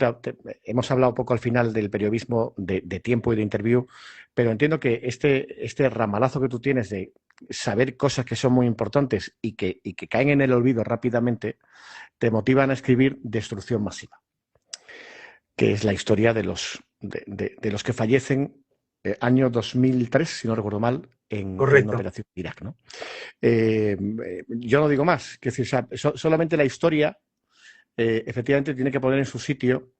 hemos hablado un poco al final del periodismo de tiempo y de interview, pero entiendo que este ramalazo que tú tienes de saber cosas que son muy importantes y que caen en el olvido rápidamente, te motivan a escribir Destrucción Masiva, que es la historia de los que fallecen año 2003, si no recuerdo mal, en una operación en Irak, ¿no? Yo no digo más, que decir, solamente la historia efectivamente tiene que poner en su sitio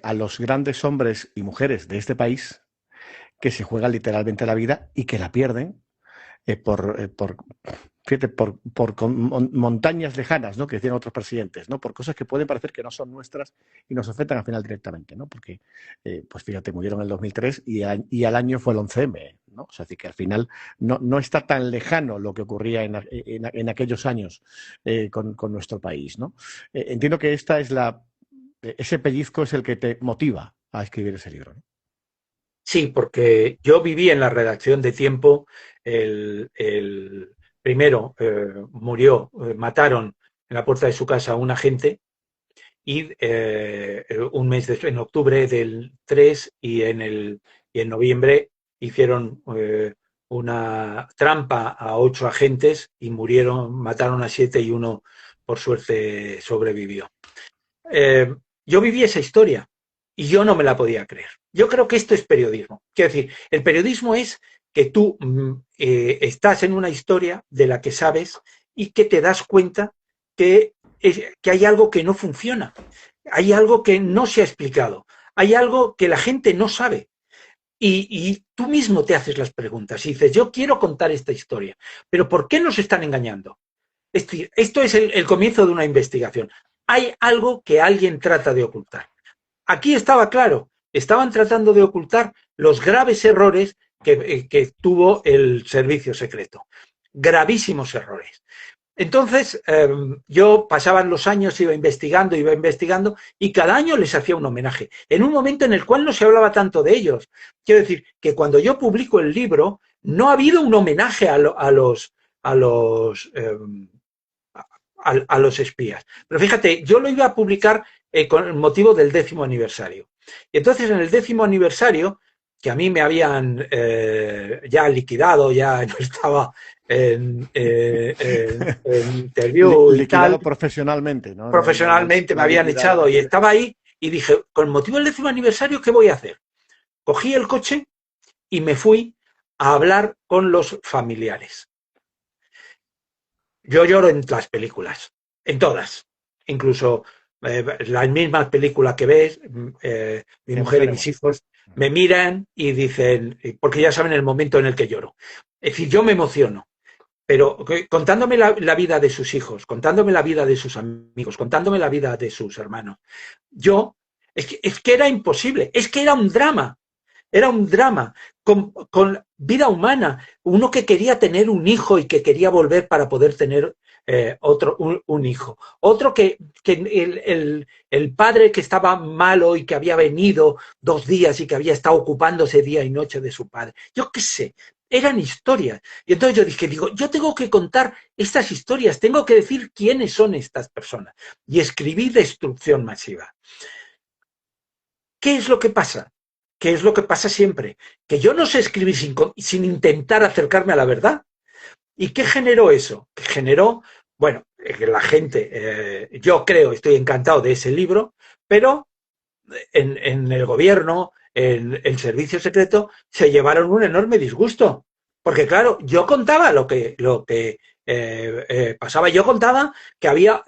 a los grandes hombres y mujeres de este país que se juegan literalmente la vida y que la pierden por montañas lejanas, ¿no? Que decían otros presidentes, ¿no? Por cosas que pueden parecer que no son nuestras y nos afectan al final directamente, ¿no? Porque, pues fíjate, murieron en el 2003 y al año fue el 11M, ¿no? O sea, así que al final no está tan lejano lo que ocurría en aquellos años con nuestro país, ¿no? Entiendo que ese pellizco es el que te motiva a escribir ese libro, ¿no? Sí, porque yo viví en la redacción de Tiempo, el primero murió, mataron en la puerta de su casa a un agente y un mes después, en octubre del 3 y en noviembre hicieron una trampa a 8 agentes y mataron a 7 y uno por suerte sobrevivió. Yo viví esa historia y yo no me la podía creer. Yo creo que esto es periodismo. Quiero decir, el periodismo es que tú estás en una historia de la que sabes y que te das cuenta que hay algo que no funciona, hay algo que no se ha explicado, hay algo que la gente no sabe. Y tú mismo te haces las preguntas y dices, yo quiero contar esta historia, pero ¿por qué nos están engañando? Es decir, esto es el comienzo de una investigación. Hay algo que alguien trata de ocultar. Aquí estaba claro, estaban tratando de ocultar los graves errores que tuvo el servicio secreto. Gravísimos errores. Entonces, yo pasaban los años, iba investigando y cada año les hacía un homenaje, en un momento en el cual no se hablaba tanto de ellos. Quiero decir que cuando yo publico el libro, no ha habido un homenaje a los espías. Pero fíjate, yo lo iba a publicar con el motivo del 10º aniversario. Y entonces en el 10º aniversario, que a mí me habían ya liquidado, ya no estaba en interview y tal. Profesionalmente, ¿no? Profesionalmente me habían echado y estaba ahí y dije, con motivo del 10º aniversario, ¿qué voy a hacer? Cogí el coche y me fui a hablar con los familiares. Yo lloro en las películas, en todas, incluso las mismas películas que ves, mi mujer y mis hijos me miran y dicen, porque ya saben el momento en el que lloro. Es decir, yo me emociono, pero contándome la vida de sus hijos, contándome la vida de sus amigos, contándome la vida de sus hermanos, yo Es que era imposible, es que era un drama con vida humana, uno que quería tener un hijo y que quería volver para poder tener un hijo, otro que el padre que estaba malo y que había venido 2 días y que había estado ocupándose día y noche de su padre, yo qué sé, eran historias. Y entonces yo dije, yo tengo que contar estas historias, tengo que decir quiénes son estas personas. Y escribí Destrucción Masiva. ¿Qué es lo que pasa? ¿Qué es lo que pasa siempre? Que yo no sé escribir sin intentar acercarme a la verdad. ¿Y qué generó eso? Que generó, bueno, que la gente, yo creo, estoy encantado de ese libro, pero en el gobierno, en el servicio secreto, se llevaron un enorme disgusto. Porque claro, yo contaba lo que pasaba. Yo contaba que había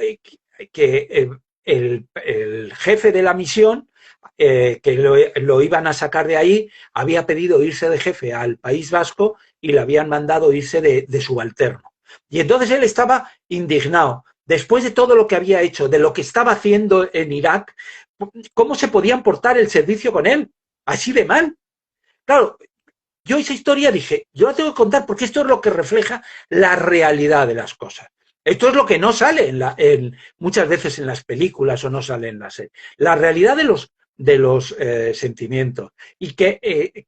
que el jefe de la misión, que lo iban a sacar de ahí, había pedido irse de jefe al País Vasco y le habían mandado irse de subalterno. Y entonces él estaba indignado. Después de todo lo que había hecho, de lo que estaba haciendo en Irak, ¿cómo se podían portar el servicio con él? Así de mal. Claro, yo esa historia dije, yo la tengo que contar porque esto es lo que refleja la realidad de las cosas. Esto es lo que no sale muchas veces en las películas o no sale en la serie. La realidad de los sentimientos. Y que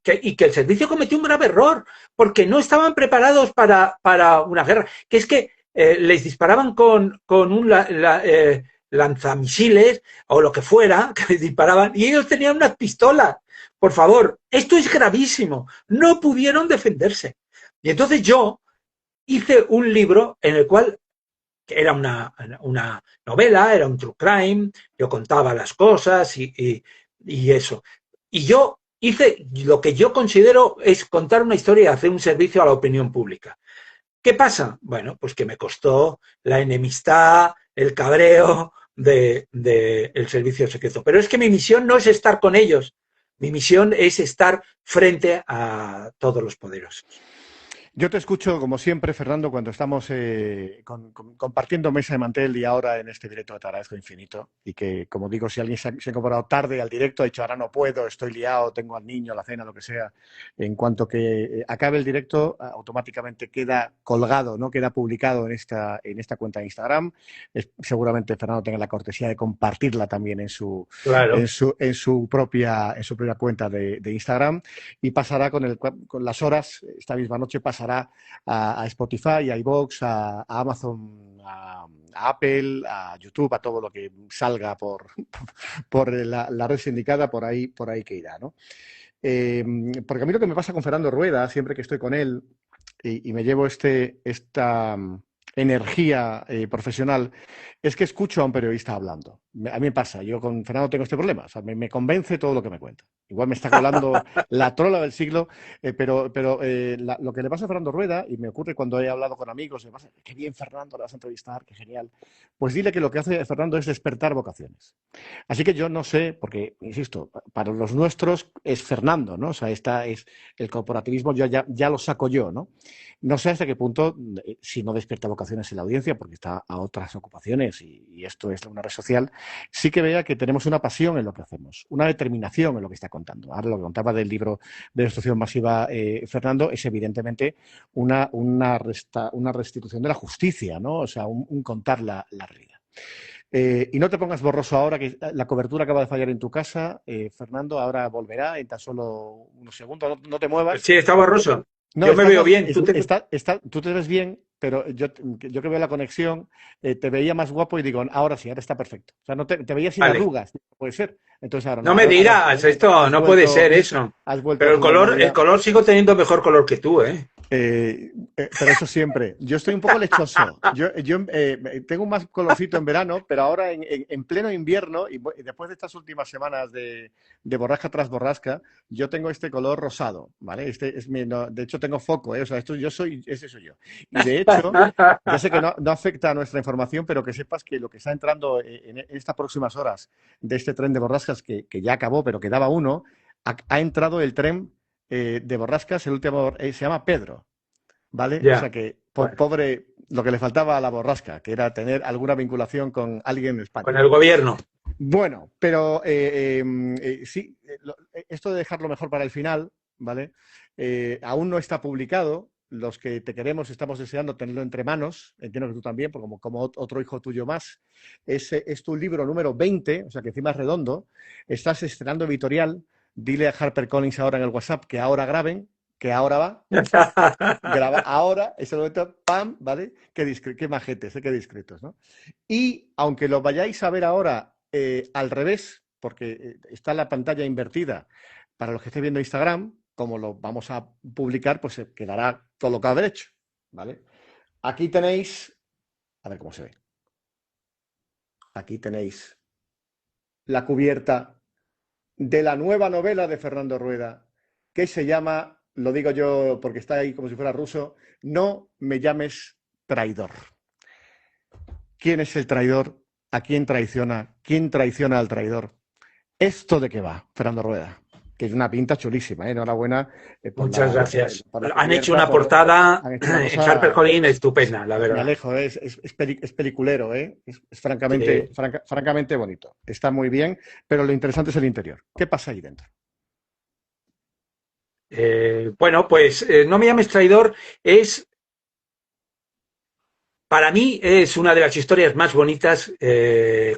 el servicio cometió un grave error porque no estaban preparados para una guerra. Que es que les disparaban con un lanzamisiles o lo que fuera, que les disparaban, y ellos tenían unas pistolas. Por favor, esto es gravísimo. No pudieron defenderse. Y entonces yo hice un libro en el cual que era una novela, era un true crime, yo contaba las cosas y eso. Y yo hice lo que yo considero es contar una historia y hacer un servicio a la opinión pública. ¿Qué pasa? Bueno, pues que me costó la enemistad, el cabreo del servicio secreto. Pero es que mi misión no es estar con ellos, mi misión es estar frente a todos los poderosos. Yo te escucho, como siempre, Fernando, cuando estamos compartiendo mesa de mantel y ahora en este directo, te agradezco infinito. Y que, como digo, si alguien se ha incorporado tarde al directo, ha dicho, ahora no puedo, estoy liado, tengo al niño, la cena, lo que sea, en cuanto que acabe el directo, automáticamente queda colgado, ¿no? Queda publicado en esta cuenta de Instagram. Seguramente Fernando tenga la cortesía de compartirla también en su, Claro. en su propia cuenta de Instagram y pasará con las horas, esta misma noche pasará a Spotify, a iVoox, a Amazon, a Apple, a YouTube, a todo lo que salga por la red sindicada, por ahí que irá, ¿no? Porque a mí lo que me pasa con Fernando Rueda, siempre que estoy con él y me llevo esta energía profesional, es que escucho a un periodista hablando. A mí me pasa, yo con Fernando tengo este problema, o sea, me convence todo lo que me cuenta. Igual me está colando la trola del siglo, pero lo que le pasa a Fernando Rueda, y me ocurre cuando he hablado con amigos, me pasa, qué bien Fernando, le vas a entrevistar, qué genial. Pues dile que lo que hace Fernando es despertar vocaciones. Así que yo no sé, porque, insisto, para los nuestros es Fernando, ¿no? O sea, el corporativismo ya lo saco yo, ¿no? No sé hasta qué punto, si no despierta vocaciones en la audiencia, porque está a otras ocupaciones y esto es una red social, sí que vea que tenemos una pasión en lo que hacemos, una determinación en lo que está contando. Ahora lo que contaba del libro de Destrucción Masiva, Fernando, es evidentemente una restitución de la justicia, ¿no? O sea, un contar la realidad. Y no te pongas borroso ahora, que la cobertura acaba de fallar en tu casa, Fernando, ahora volverá en tan solo unos segundos, no te muevas. Sí, está borroso. No, Yo me veo bien. tú te ves bien, pero yo que veo la conexión, te veía más guapo y digo, ahora sí, ahora está perfecto. O sea, no te veía sin Vale. arrugas, puede ser. Entonces ahora no, No me digas, esto has no puede vuelto, ser eso. has vuelto a Pero el tu color, el normalidad. color sigo teniendo mejor color que tú, ¿eh? Pero eso siempre. Yo estoy un poco lechoso. Yo tengo más colorcito en verano, pero ahora en pleno invierno y después de estas últimas semanas de borrasca tras borrasca, yo tengo este color rosado, ¿vale? De hecho, tengo foco, ¿eh? O sea, ese soy yo. Y de hecho, ya sé que no afecta a nuestra información, pero que sepas que lo que está entrando en estas próximas horas de este tren de borrascas que ya acabó, pero quedaba uno, ha entrado el tren de borrascas, el último se llama Pedro, ¿vale? O sea Ya. que, Bueno, pobre, lo que le faltaba a la borrasca, que era tener alguna vinculación con alguien en con España. el gobierno. Bueno, pero sí, esto de dejarlo mejor para el final, ¿vale? Aún no está publicado. Los que te queremos estamos deseando tenerlo entre manos. Entiendo que tú también, porque como otro hijo tuyo más. Es tu libro número 20, o sea que encima es redondo. Estás estrenando editorial. Dile a HarperCollins ahora en el WhatsApp que ahora graben, que ahora va. Graba ahora, ese momento, ¡pam! ¿Vale? Qué majetes, qué discretos, ¿no? Y aunque lo vayáis a ver ahora al revés, porque está la pantalla invertida para los que estéis viendo Instagram, como lo vamos a publicar, pues se quedará colocado derecho, ¿vale? Aquí tenéis, a ver cómo se ve, aquí tenéis la cubierta de la nueva novela de Fernando Rueda, que se llama, lo digo yo porque está ahí como si fuera ruso, No me llames traidor. ¿Quién es el traidor? ¿A quién traiciona? ¿Quién traiciona al traidor? ¿Esto de qué va, Fernando Rueda? Que es una pinta chulísima, ¿eh? Enhorabuena Muchas gracias. por la Han hecho cubierta, una portada han hecho una en cosa, HarperCollins estupenda, la me verdad. alejo, es peliculero, ¿eh? Es francamente, Sí. francamente bonito. Está muy bien, pero lo interesante es el interior. ¿Qué pasa ahí dentro? Bueno, pues No me llames traidor es, para mí, es una de las historias más bonitas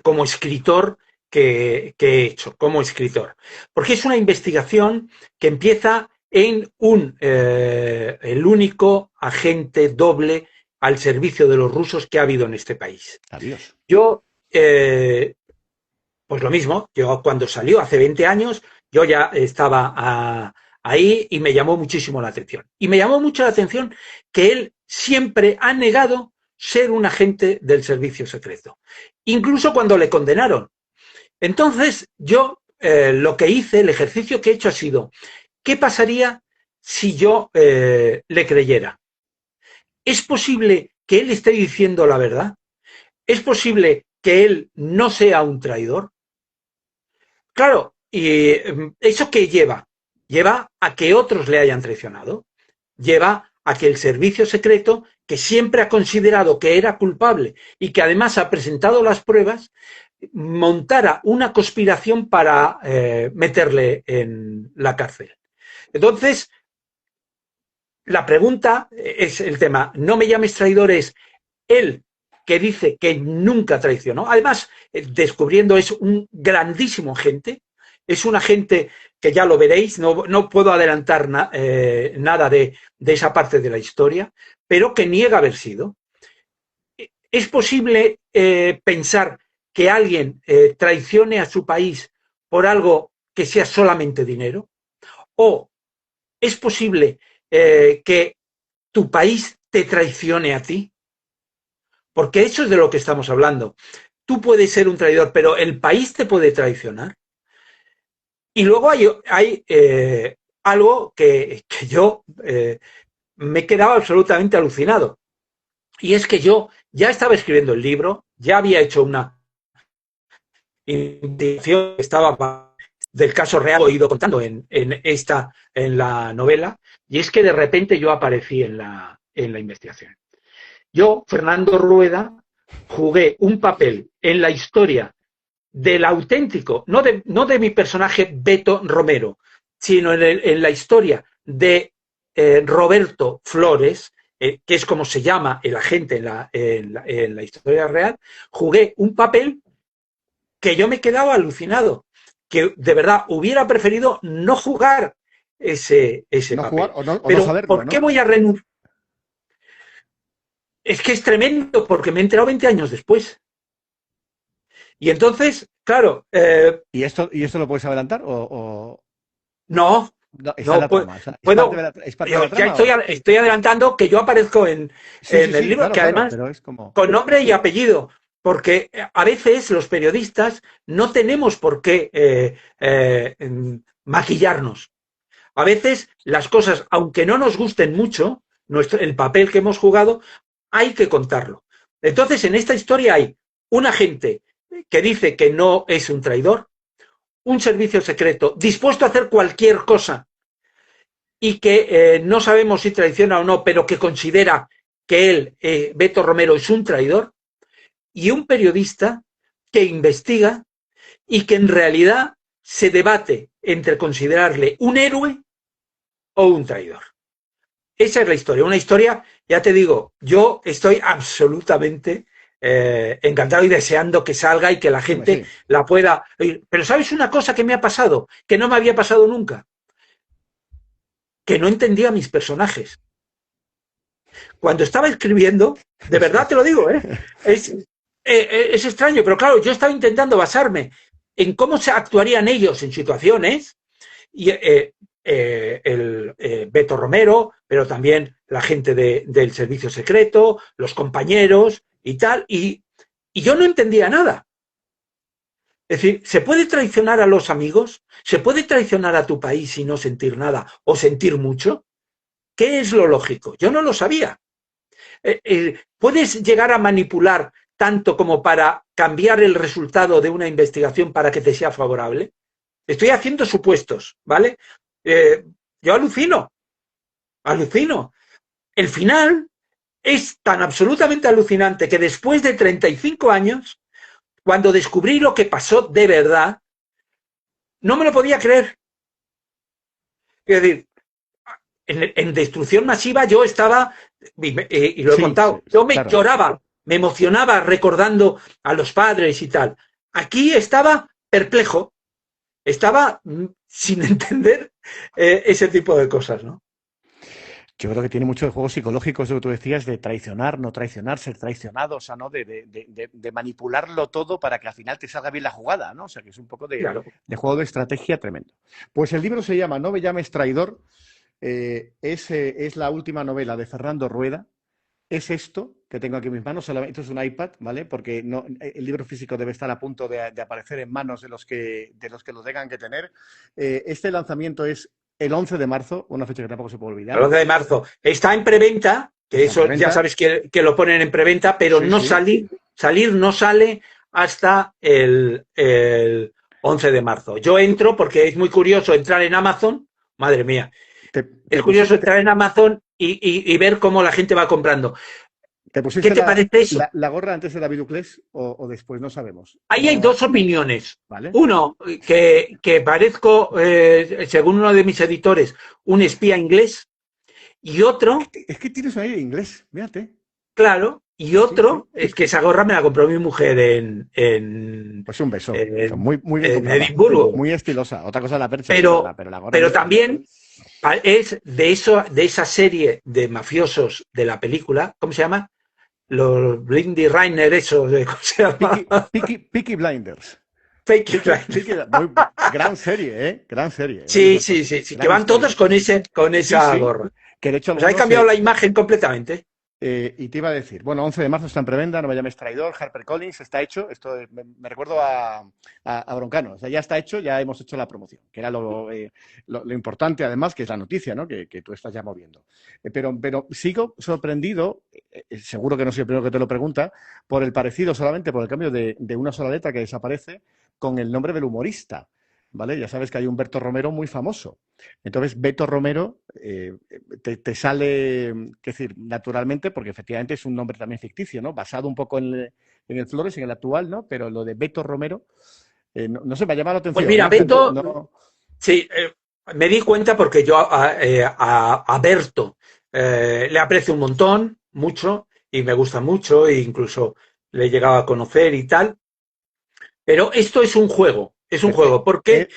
como escritor que he hecho, como escritor. Porque es una investigación que empieza en el único agente doble al servicio de los rusos que ha habido en este país. Adiós. Yo, pues lo mismo, yo cuando salió hace 20 años, yo ya estaba ahí y me llamó muchísimo la atención. Y me llamó mucho la atención que él siempre ha negado ser un agente del servicio secreto, incluso cuando le condenaron. Entonces, yo lo que hice, el ejercicio que he hecho ha sido, ¿qué pasaría si yo le creyera? ¿Es posible que él esté diciendo la verdad? ¿Es posible que él no sea un traidor? Claro, ¿y eso qué lleva? Lleva a que otros le hayan traicionado, lleva a que el servicio secreto, que siempre ha considerado que era culpable y que además ha presentado las pruebas, montara una conspiración para meterle en la cárcel. Entonces, la pregunta es el tema, no me llames traidor, es él que dice que nunca traicionó. Además, descubriendo es un grandísimo agente, es un agente que ya lo veréis, no puedo adelantar nada de esa parte de la historia, pero que niega haber sido. ¿Es posible pensar que alguien traicione a su país por algo que sea solamente dinero? ¿O es posible que tu país te traicione a ti? Porque eso es de lo que estamos hablando. Tú puedes ser un traidor, pero el país te puede traicionar. Y luego hay algo que yo me quedaba absolutamente alucinado. Y es que yo ya estaba escribiendo el libro, ya había hecho una investigación que estaba del caso real, he ido contando en la novela, y es que de repente yo aparecí en la investigación. Yo, Fernando Rueda, jugué un papel en la historia del auténtico, no de mi personaje Beto Romero, sino en la historia de Roberto Flores, que es como se llama el agente en la historia real, jugué un papel que yo me quedaba alucinado, que de verdad hubiera preferido no jugar ese No papel. jugar o no Pero saberlo, ¿por qué ¿no? voy a renunciar? Es que es tremendo porque me he enterado 20 años después. Y entonces, claro, Y esto lo puedes adelantar no, no, esa es no la puedo, trama? puedo ¿Es parte de la ya trama o? estoy adelantando que yo aparezco Sí, sí, en el sí, libro, claro, que claro, además pero es como... con nombre y apellido, porque a veces los periodistas no tenemos por qué maquillarnos. A veces las cosas, aunque no nos gusten mucho, el papel que hemos jugado, hay que contarlo. Entonces, en esta historia hay un agente que dice que no es un traidor, un servicio secreto dispuesto a hacer cualquier cosa y que no sabemos si traiciona o no, pero que considera que él, Beto Romero, es un traidor, y un periodista que investiga y que en realidad se debate entre considerarle un héroe o un traidor. Esa es la historia, una historia, ya te digo, yo estoy absolutamente encantado y deseando que salga y que la gente la pueda oír. Pero ¿sabes una cosa que me ha pasado? Que no me había pasado nunca. Que no entendía a mis personajes. Cuando estaba escribiendo, de verdad te lo digo, es extraño, pero claro, yo estaba intentando basarme en cómo se actuarían ellos en situaciones y Beto Romero, pero también la gente del servicio secreto, los compañeros y tal, y yo no entendía nada. Es decir, ¿se puede traicionar a los amigos? ¿Se puede traicionar a tu país y no sentir nada o sentir mucho? ¿Qué es lo lógico? Yo no lo sabía. ¿Puedes llegar a manipular tanto como para cambiar el resultado de una investigación para que te sea favorable? Estoy haciendo supuestos, ¿vale? Yo alucino. El final es tan absolutamente alucinante que después de 35 años, cuando descubrí lo que pasó de verdad, no me lo podía creer. Es decir, en Destrucción Masiva yo estaba, y lo he contado, yo me lloraba, me emocionaba recordando a los padres y tal. Aquí estaba perplejo, estaba sin entender ese tipo de cosas, ¿no? Yo creo que tiene mucho de juegos psicológicos, lo que tú decías, de traicionar, no traicionar, ser traicionado, o sea, ¿no? De manipularlo todo para que al final te salga bien la jugada, ¿no? O sea, que es un poco de juego de estrategia tremendo. Pues el libro se llama No me llames traidor, es la última novela de Fernando Rueda. Es esto que tengo aquí en mis manos, solamente esto es un iPad, ¿vale? Porque no, el libro físico debe estar a punto de aparecer en manos de los que lo tengan que tener. Este lanzamiento es el 11 de marzo, una fecha que tampoco se puede olvidar. El 11 de marzo. Está en preventa, que eso ya sabes que lo ponen en preventa, pero no salir no sale hasta el 11 de marzo. Yo entro porque es muy curioso entrar en Amazon, madre mía, es curioso entrar en Amazon y ver cómo la gente va comprando. ¿Qué te parece eso? ¿La gorra antes de David Uclés o después? No sabemos. Ahí hay dos opiniones. ¿Vale? Uno, que parezco, según uno de mis editores, un espía inglés. Y otro... Es que tienes un aire inglés, fíjate. Claro. Y otro, es que esa gorra me la compró mi mujer en pues un beso. Muy bien en Edimburgo. Muy estilosa. Otra cosa es la percha. Pero la gorra pero también es de esa serie de mafiosos de la película, ¿cómo se llama? Los Blindy Rainer, eso, ¿cómo se llama? Peaky Blinders. Peaky Blinders. Gran serie, ¿eh? Gran serie. Sí, que van todos con esa gorra. Que de hecho pues hay cambiado la imagen completamente. Y te iba a decir, bueno, 11 de marzo está en preventa, No me llames traidor, HarperCollins, está hecho, esto me recuerdo a Broncano, o sea, ya está hecho, ya hemos hecho la promoción, que era lo importante además, que es la noticia, ¿no? Que tú estás ya moviendo. Pero sigo sorprendido, seguro que no soy el primero que te lo pregunta, por el parecido solamente, por el cambio de una sola letra que desaparece con el nombre del humorista. ¿Vale? Ya sabes que hay un Berto Romero muy famoso. Entonces, Beto Romero te sale, qué decir, naturalmente, porque efectivamente es un nombre también ficticio, ¿no? Basado un poco en el Flores, en el actual, ¿no? Pero lo de Beto Romero, no sé, me ha llamado la atención. Pues mira, Beto, sí, me di cuenta porque yo a Berto le aprecio un montón, mucho, y me gusta mucho, e incluso le he llegado a conocer y tal. Pero esto es un juego. Es un juego, porque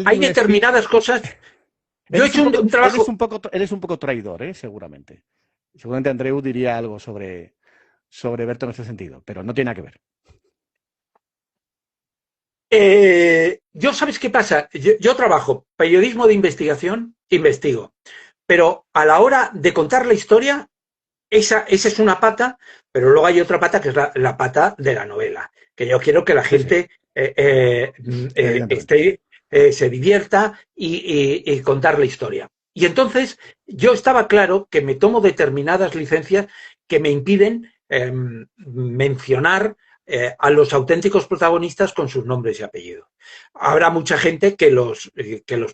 hay determinadas cosas. Yo he hecho un trabajo. Él es un poco traidor, seguramente. Seguramente Andreu diría algo sobre Berto en ese sentido, pero no tiene nada que ver. Yo, ¿sabes qué pasa? Yo trabajo periodismo de investigación, investigo. Pero a la hora de contar la historia, esa es una pata, pero luego hay otra pata que es la pata de la novela. Que yo quiero que la gente se divierta y contar la historia. Y entonces yo estaba claro que me tomo determinadas licencias que me impiden mencionar a los auténticos protagonistas con sus nombres y apellidos. Habrá mucha gente que los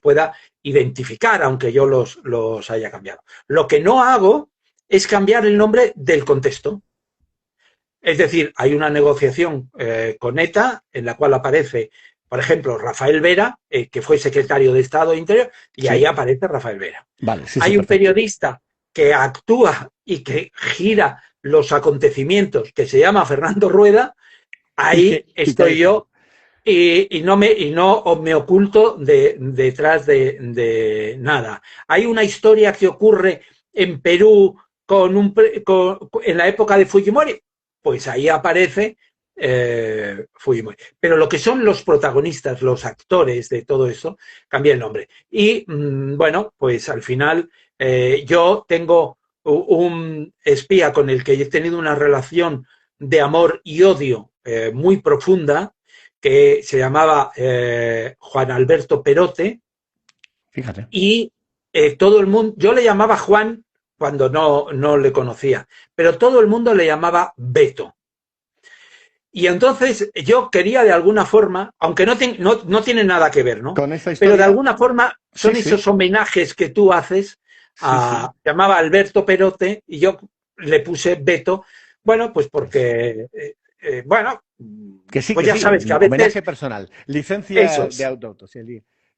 pueda identificar, aunque yo los haya cambiado. Lo que no hago es cambiar el nombre del contexto. Es decir, hay una negociación con ETA en la cual aparece, por ejemplo, Rafael Vera, que fue secretario de Estado de Interior, y ahí Sí, aparece Rafael Vera. vale, sí, sí, Hay un perfecto. periodista que actúa y que gira los acontecimientos, que se llama Fernando Rueda, ahí Y que ahí estoy está. yo y no me oculto detrás de nada. Hay una historia que ocurre en Perú en la época de Fujimori, pues ahí aparece Fujimori. Pero lo que son los protagonistas, los actores de todo eso, cambia el nombre. Y bueno, pues al final yo tengo un espía con el que he tenido una relación de amor y odio muy profunda, que se llamaba Juan Alberto Perote, Fíjate. y todo el mundo, yo le llamaba Juan cuando no le conocía, pero todo el mundo le llamaba Beto. Y entonces yo quería de alguna forma, aunque no tiene nada que ver, ¿no? Con esta Pero de historia, alguna forma sí, son sí, esos homenajes que tú haces sí, sí. llamaba Alberto Perote y yo le puse Beto, bueno, pues porque, bueno, pues Que ya sí, sabes que a veces homenaje personal. Licencia de esos, autor, sí,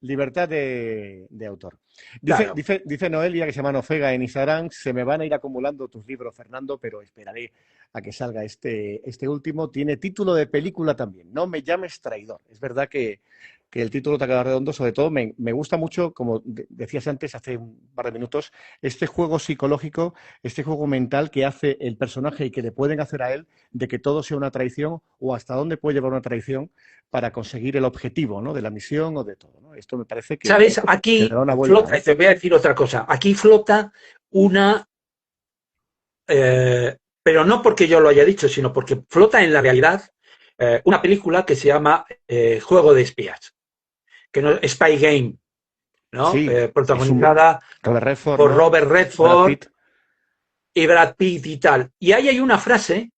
libertad de autor. claro. Dice Noelia, que se llama Nofega en Instagram, se me van a ir acumulando tus libros, Fernando, pero esperaré a que salga este último. Tiene título de película también, No me llames traidor. Es verdad que el título te ha quedado redondo, sobre todo me gusta mucho, como decías antes, hace un par de minutos, este juego psicológico, este juego mental que hace el personaje y que le pueden hacer a él de que todo sea una traición o hasta dónde puede llevar una traición para conseguir el objetivo, ¿no? De la misión o de todo, ¿no? Esto me parece ¿Sabes? que le Aquí da una vuelta, flota, ¿eh? te voy a decir otra cosa, aquí flota una, pero no porque yo lo haya dicho, sino porque flota en la realidad una película que se llama Juego de Espías, que no, Spy Game, ¿no? Sí, es un Protagonizada Robert Redford, por ¿no? Robert Brad Redford Pitt. y Brad Pitt y tal. Y ahí hay una frase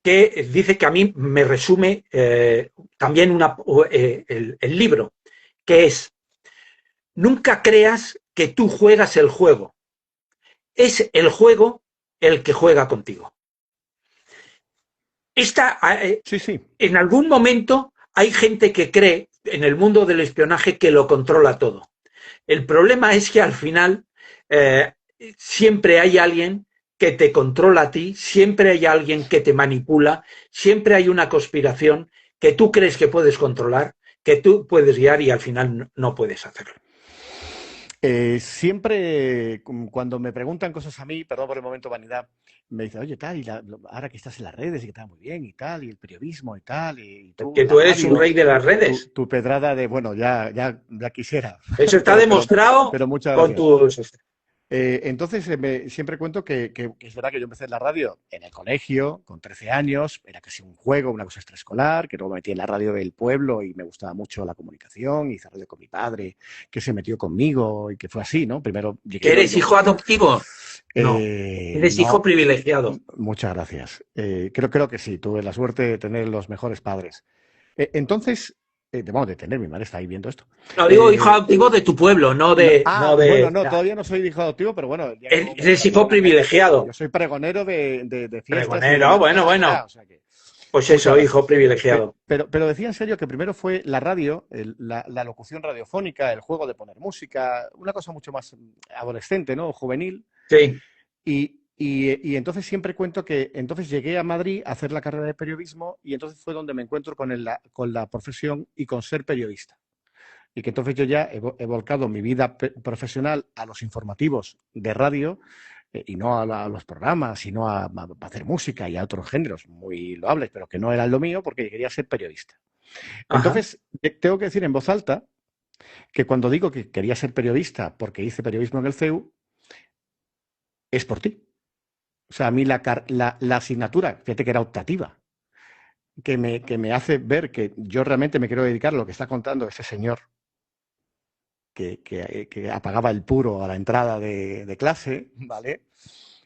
que dice que a mí me resume también el libro, que es, nunca creas que tú juegas el juego, es el juego el que juega contigo. Esta, Sí, sí. en algún momento hay gente que cree en el mundo del espionaje que lo controla todo. El problema es que al final eh, siempre hay alguien que te controla a ti, siempre hay alguien que te manipula, siempre hay una conspiración que tú crees que puedes controlar, que tú puedes guiar y al final no puedes hacerlo. Siempre cuando me preguntan cosas a mí, perdón por el momento vanidad, me dicen, oye, tal, ahora que estás en las redes y que está muy bien y tal, y el periodismo y tal, y tú, Que la tú eres un radio, rey de las redes. tu pedrada de, bueno, ya quisiera, Eso está pero, pero, demostrado pero muchas con gracias. tus... Entonces, siempre cuento que es verdad que yo empecé en la radio en el colegio, con 13 años, era casi un juego, una cosa extraescolar, que luego me metí en la radio del pueblo y me gustaba mucho la comunicación, hice radio con mi padre, que se metió conmigo y que fue así, ¿no? Primero llegué ¿Que yo y eres luego... hijo adoptivo? No, eres hijo No, privilegiado. muchas gracias. Creo que sí, tuve la suerte de tener los mejores padres. Entonces, bueno, de tener, mi madre está ahí viendo esto. No, digo hijo Eh, adoptivo de tu pueblo, no bueno, de... no, todavía no soy hijo adoptivo, pero bueno, el día que me Eres traigan hijo a casa, yo privilegiado. soy pregonero de fiestas y de Pregonero, bueno, homenajes ya, bueno. o sea que Pues muchas eso, hijo gracias. privilegiado. Pero decía en serio que primero fue la radio, la locución radiofónica, el juego de poner música, una cosa mucho más adolescente, ¿no? Juvenil. Sí. Y entonces siempre cuento que entonces llegué a Madrid a hacer la carrera de periodismo y entonces fue donde me encuentro con la profesión y con ser periodista. Y que entonces yo ya he volcado mi vida profesional a los informativos de radio y no a los programas, sino a hacer música y a otros géneros muy loables, pero que no eran lo mío porque quería ser periodista. Ajá. Entonces, tengo que decir en voz alta que cuando digo que quería ser periodista porque hice periodismo en el CEU, es por ti. O sea, a mí la asignatura, fíjate que era optativa, que me hace ver que yo realmente me quiero dedicar a lo que está contando ese señor que apagaba el puro a la entrada de clase, ¿vale?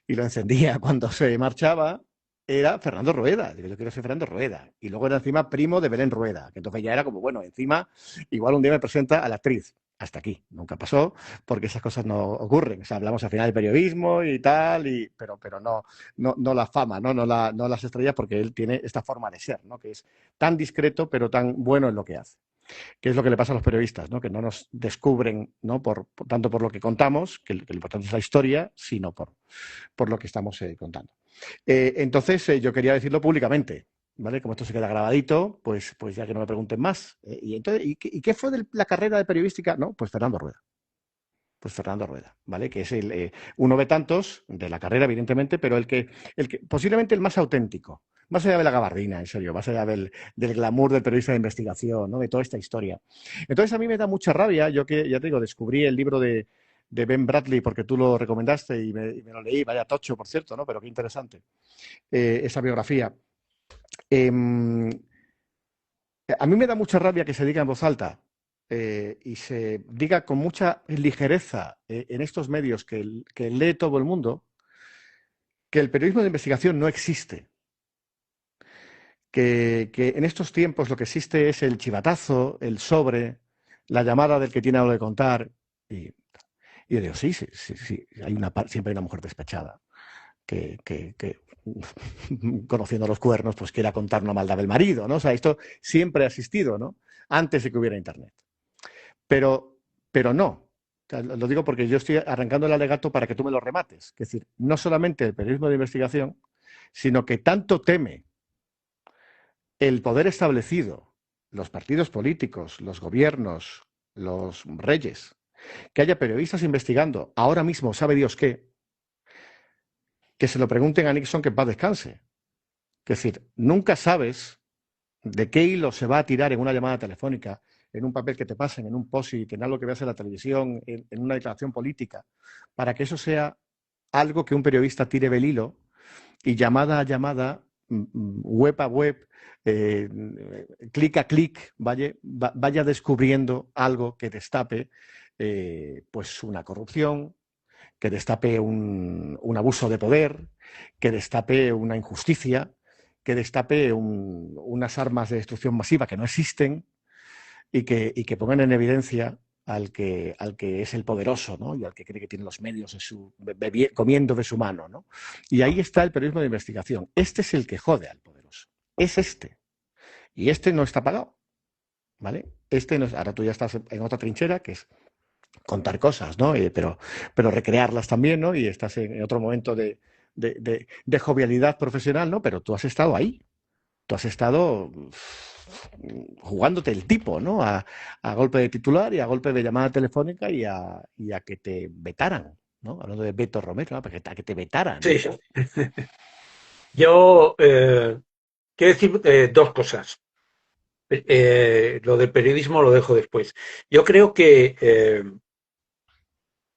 Y lo encendía cuando se marchaba, era Fernando Rueda. Digo, yo quiero ser Fernando Rueda. Y luego era encima primo de Belén Rueda, que entonces ya era como, bueno, encima, igual un día me presenta a la actriz. Hasta aquí, nunca pasó, porque esas cosas no ocurren. O sea, hablamos al final del periodismo y tal, pero no la fama, no las estrellas, porque él tiene esta forma de ser, ¿no? Que es tan discreto, pero tan bueno en lo que hace. Que es lo que le pasa a los periodistas, ¿no? Que no nos descubren, ¿no? Tanto por lo que contamos, que lo importante es la historia, sino por lo que estamos contando. Entonces, yo quería decirlo públicamente, ¿vale? Como esto se queda grabadito, pues ya que no me pregunten más. ¿Y qué fue de la carrera de periodística? No, pues Fernando Rueda. Pues Fernando Rueda, ¿vale? Que es uno de tantos de la carrera, evidentemente, pero el que posiblemente el más auténtico, más allá de la gabardina, en serio, más allá del glamour del periodista de investigación, ¿no? De toda esta historia. Entonces a mí me da mucha rabia, yo que, ya te digo, descubrí el libro de Ben Bradley porque tú lo recomendaste y me lo leí, vaya tocho, por cierto, ¿no? Pero qué interesante esa biografía. Eh, a mí me da mucha rabia que se diga en voz alta y se diga con mucha ligereza en estos medios que lee todo el mundo que el periodismo de investigación no existe. Que en estos tiempos lo que existe es el chivatazo, el sobre, la llamada del que tiene algo de contar. Y, y yo digo, sí, siempre hay una mujer despechada que conociendo los cuernos, pues quiera contar una maldad del marido, ¿no? O sea, esto siempre ha existido, ¿no? Antes de que hubiera Internet. Pero no. O sea, lo digo porque yo estoy arrancando el alegato para que tú me lo remates. Es decir, no solamente el periodismo de investigación, sino que tanto teme el poder establecido, los partidos políticos, los gobiernos, los reyes, que haya periodistas investigando, ahora mismo sabe Dios qué, que se lo pregunten a Nixon que en paz descanse. Es decir, nunca sabes de qué hilo se va a tirar en una llamada telefónica, en un papel que te pasen, en un post-it, en algo que veas en la televisión, en una declaración política, para que eso sea algo que un periodista tire del hilo y llamada a llamada, web a web, clic a clic, vaya descubriendo algo que destape pues una corrupción, que destape un abuso de poder, que destape una injusticia, que destape unas armas de destrucción masiva que no existen y que pongan en evidencia al que es el poderoso, ¿no? Y al que cree que tiene los medios comiendo de su mano, ¿no? Y ahí está el periodismo de investigación. Este es el que jode al poderoso. Es este. Y este no está pagado, ¿vale? Ahora tú ya estás en otra trinchera, que es contar cosas, ¿no? Pero recrearlas también, ¿no? Y estás en otro momento de jovialidad profesional, ¿no? Pero tú has estado ahí. Tú has estado jugándote el tipo, ¿no? A golpe de titular y a golpe de llamada telefónica y a que te vetaran, ¿no? Hablando de Beto Romero, ¿no? A que te vetaran. Sí. Yo quiero decir dos cosas. Lo del periodismo lo dejo después. Yo creo que,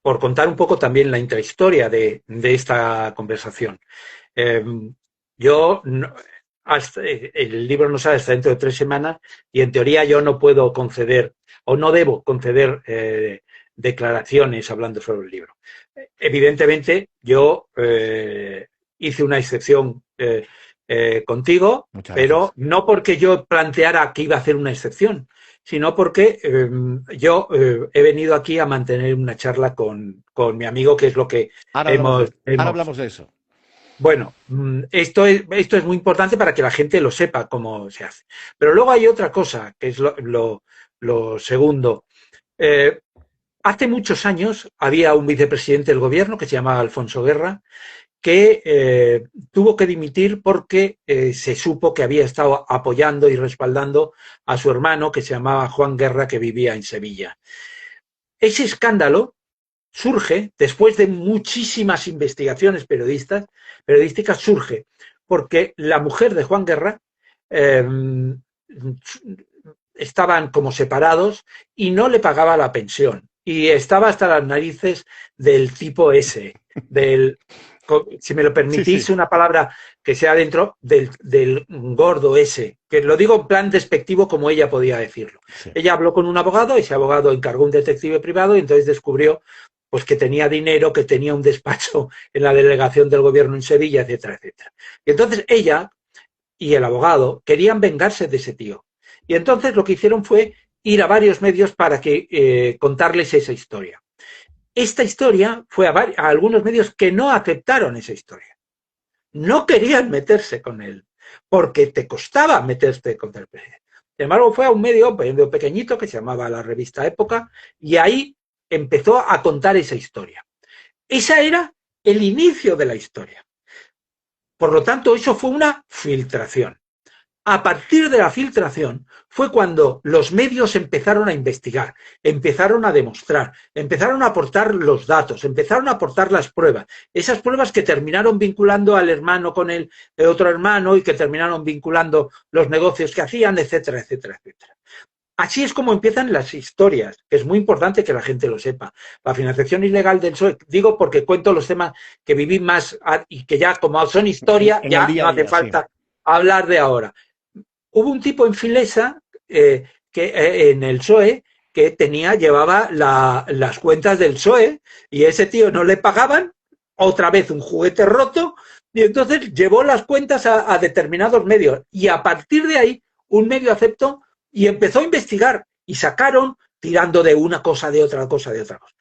por contar un poco también la intrahistoria de esta conversación, yo, el libro no sale hasta dentro de 3 semanas y en teoría yo no puedo conceder o no debo conceder declaraciones hablando sobre el libro. Evidentemente, yo hice una excepción contigo, pero no porque yo planteara que iba a hacer una excepción, sino porque yo he venido aquí a mantener una charla con mi amigo, que es lo que ahora hablamos de eso. Bueno, esto es muy importante para que la gente lo sepa cómo se hace. Pero luego hay otra cosa, que es lo segundo. Hace muchos años había un vicepresidente del gobierno que se llamaba Alfonso Guerra, que tuvo que dimitir porque se supo que había estado apoyando y respaldando a su hermano, que se llamaba Juan Guerra, que vivía en Sevilla. Ese escándalo surge después de muchísimas investigaciones periodísticas, surge porque la mujer de Juan Guerra estaban como separados y no le pagaba la pensión. Y estaba hasta las narices del tipo ese, si me lo permitís, sí. Una palabra que sea dentro del gordo ese, que lo digo en plan despectivo como ella podía decirlo. Sí. Ella habló con un abogado, ese abogado encargó un detective privado y entonces descubrió pues que tenía dinero, que tenía un despacho en la delegación del gobierno en Sevilla, etcétera, etcétera. Y entonces ella y el abogado querían vengarse de ese tío. Y entonces lo que hicieron fue ir a varios medios para que contarles esa historia. Esta historia fue a algunos medios que no aceptaron esa historia. No querían meterse con él, porque te costaba meterte con el presidente. Sin embargo, fue a un medio pequeñito que se llamaba la revista Época, y ahí empezó a contar esa historia. Esa era el inicio de la historia. Por lo tanto, eso fue una filtración. A partir de la filtración fue cuando los medios empezaron a investigar, empezaron a demostrar, empezaron a aportar los datos, empezaron a aportar las pruebas. Esas pruebas que terminaron vinculando al hermano con el otro hermano y que terminaron vinculando los negocios que hacían, etcétera, etcétera, etcétera. Así es como empiezan las historias, que es muy importante que la gente lo sepa. La financiación ilegal del PSOE, digo porque cuento los temas que viví más y que ya como son historia, ya no hace falta hablar de ahora. Hubo un tipo en Filesa en el PSOE que llevaba las cuentas del PSOE y ese tío no le pagaban, otra vez un juguete roto, y entonces llevó las cuentas a determinados medios. Y a partir de ahí, un medio aceptó y empezó a investigar y sacaron tirando de una cosa, de otra cosa, de otra cosa.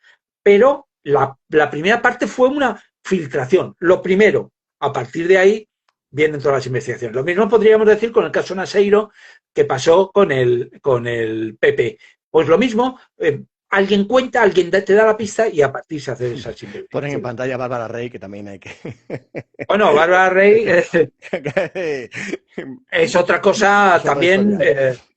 Pero la primera parte fue una filtración. Lo primero, a partir de ahí, vienen todas las investigaciones. Lo mismo podríamos decir con el caso Naseiro, que pasó con el PP. Pues lo mismo, alguien cuenta, alguien te da la pista y a partir se hace esas investigaciones. Ponen en pantalla a Bárbara Rey, que también hay que... Bueno, Bárbara Rey es otra cosa también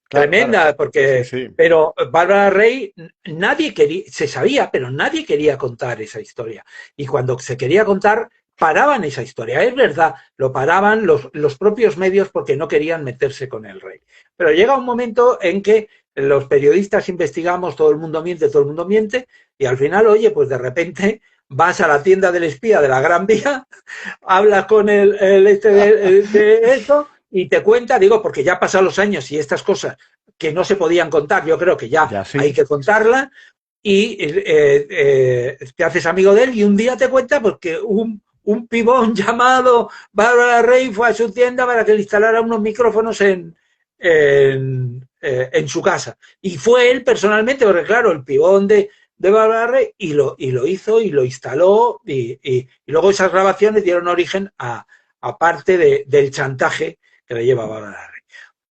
tremenda, porque... Sí. Pero Bárbara Rey, nadie quería, se sabía, pero nadie quería contar esa historia. Y cuando se quería contar, paraban esa historia. Es verdad, lo paraban los propios medios porque no querían meterse con el rey. Pero llega un momento en que los periodistas investigamos, todo el mundo miente, y al final, oye, pues de repente vas a la tienda del espía de la Gran Vía, hablas con de eso y te cuenta, digo, porque ya pasan los años y estas cosas que no se podían contar, yo creo que ya sí. Hay que contarlas, y te haces amigo de él y un día te cuenta porque un pibón llamado Bárbara Rey fue a su tienda para que le instalara unos micrófonos en su casa. Y fue él personalmente, porque claro, el pibón de Bárbara Rey, y lo hizo y lo instaló, y luego esas grabaciones dieron origen a parte del chantaje que le lleva Bárbara Rey.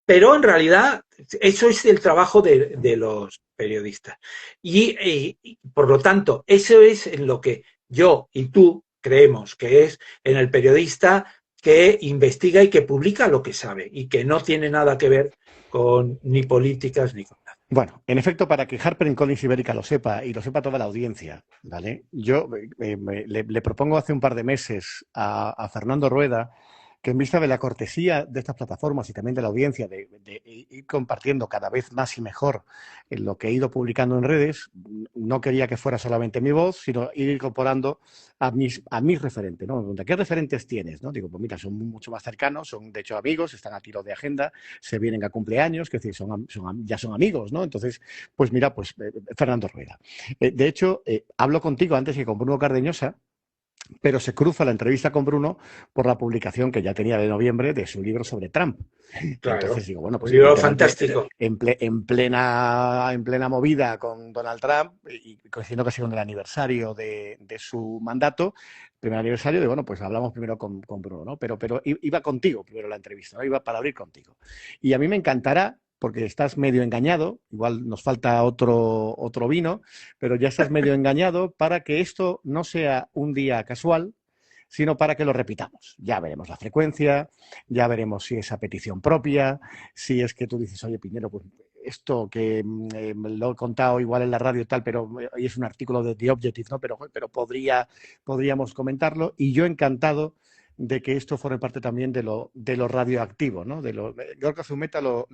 Pero en realidad eso es el trabajo de los periodistas. Y por lo tanto, eso es en lo que yo y tú creemos que es en el periodista que investiga y que publica lo que sabe y que no tiene nada que ver con ni políticas ni con nada. Bueno, en efecto, para que HarperCollins Ibérica lo sepa y lo sepa toda la audiencia, ¿vale? Yo le propongo hace un par de meses a Fernando Rueda que en vista de la cortesía de estas plataformas y también de la audiencia de ir compartiendo cada vez más y mejor en lo que he ido publicando en redes, no quería que fuera solamente mi voz, sino ir incorporando a mis referentes, ¿no? ¿Qué referentes tienes? ¿No? Digo, pues mira, son mucho más cercanos, son de hecho amigos, están a tiro de agenda, se vienen a cumpleaños, que es decir, ya son amigos, ¿no? Entonces, pues mira, pues Fernando Rueda. De hecho, hablo contigo antes que con Bruno Cardeñosa, pero se cruza la entrevista con Bruno por la publicación que ya tenía de noviembre de su libro sobre Trump. Claro. Entonces digo, bueno, pues libro fantástico. En plena movida con Donald Trump y coincidiendo casi con el aniversario de su mandato, primer aniversario, de bueno, pues hablamos primero con Bruno, ¿no? Pero iba contigo primero la entrevista, ¿no? Iba para abrir contigo. Y a mí me encantará, porque estás medio engañado, igual nos falta otro vino, pero ya estás medio engañado para que esto no sea un día casual, sino para que lo repitamos. Ya veremos la frecuencia, ya veremos si es a petición propia, si es que tú dices, oye, Pinero, pues esto que lo he contado igual en la radio y tal, pero hoy es un artículo de The Objective, ¿no? Pero podríamos comentarlo, y yo encantado de que esto forme parte también de lo radioactivo, ¿no? Gorka Zumeta lo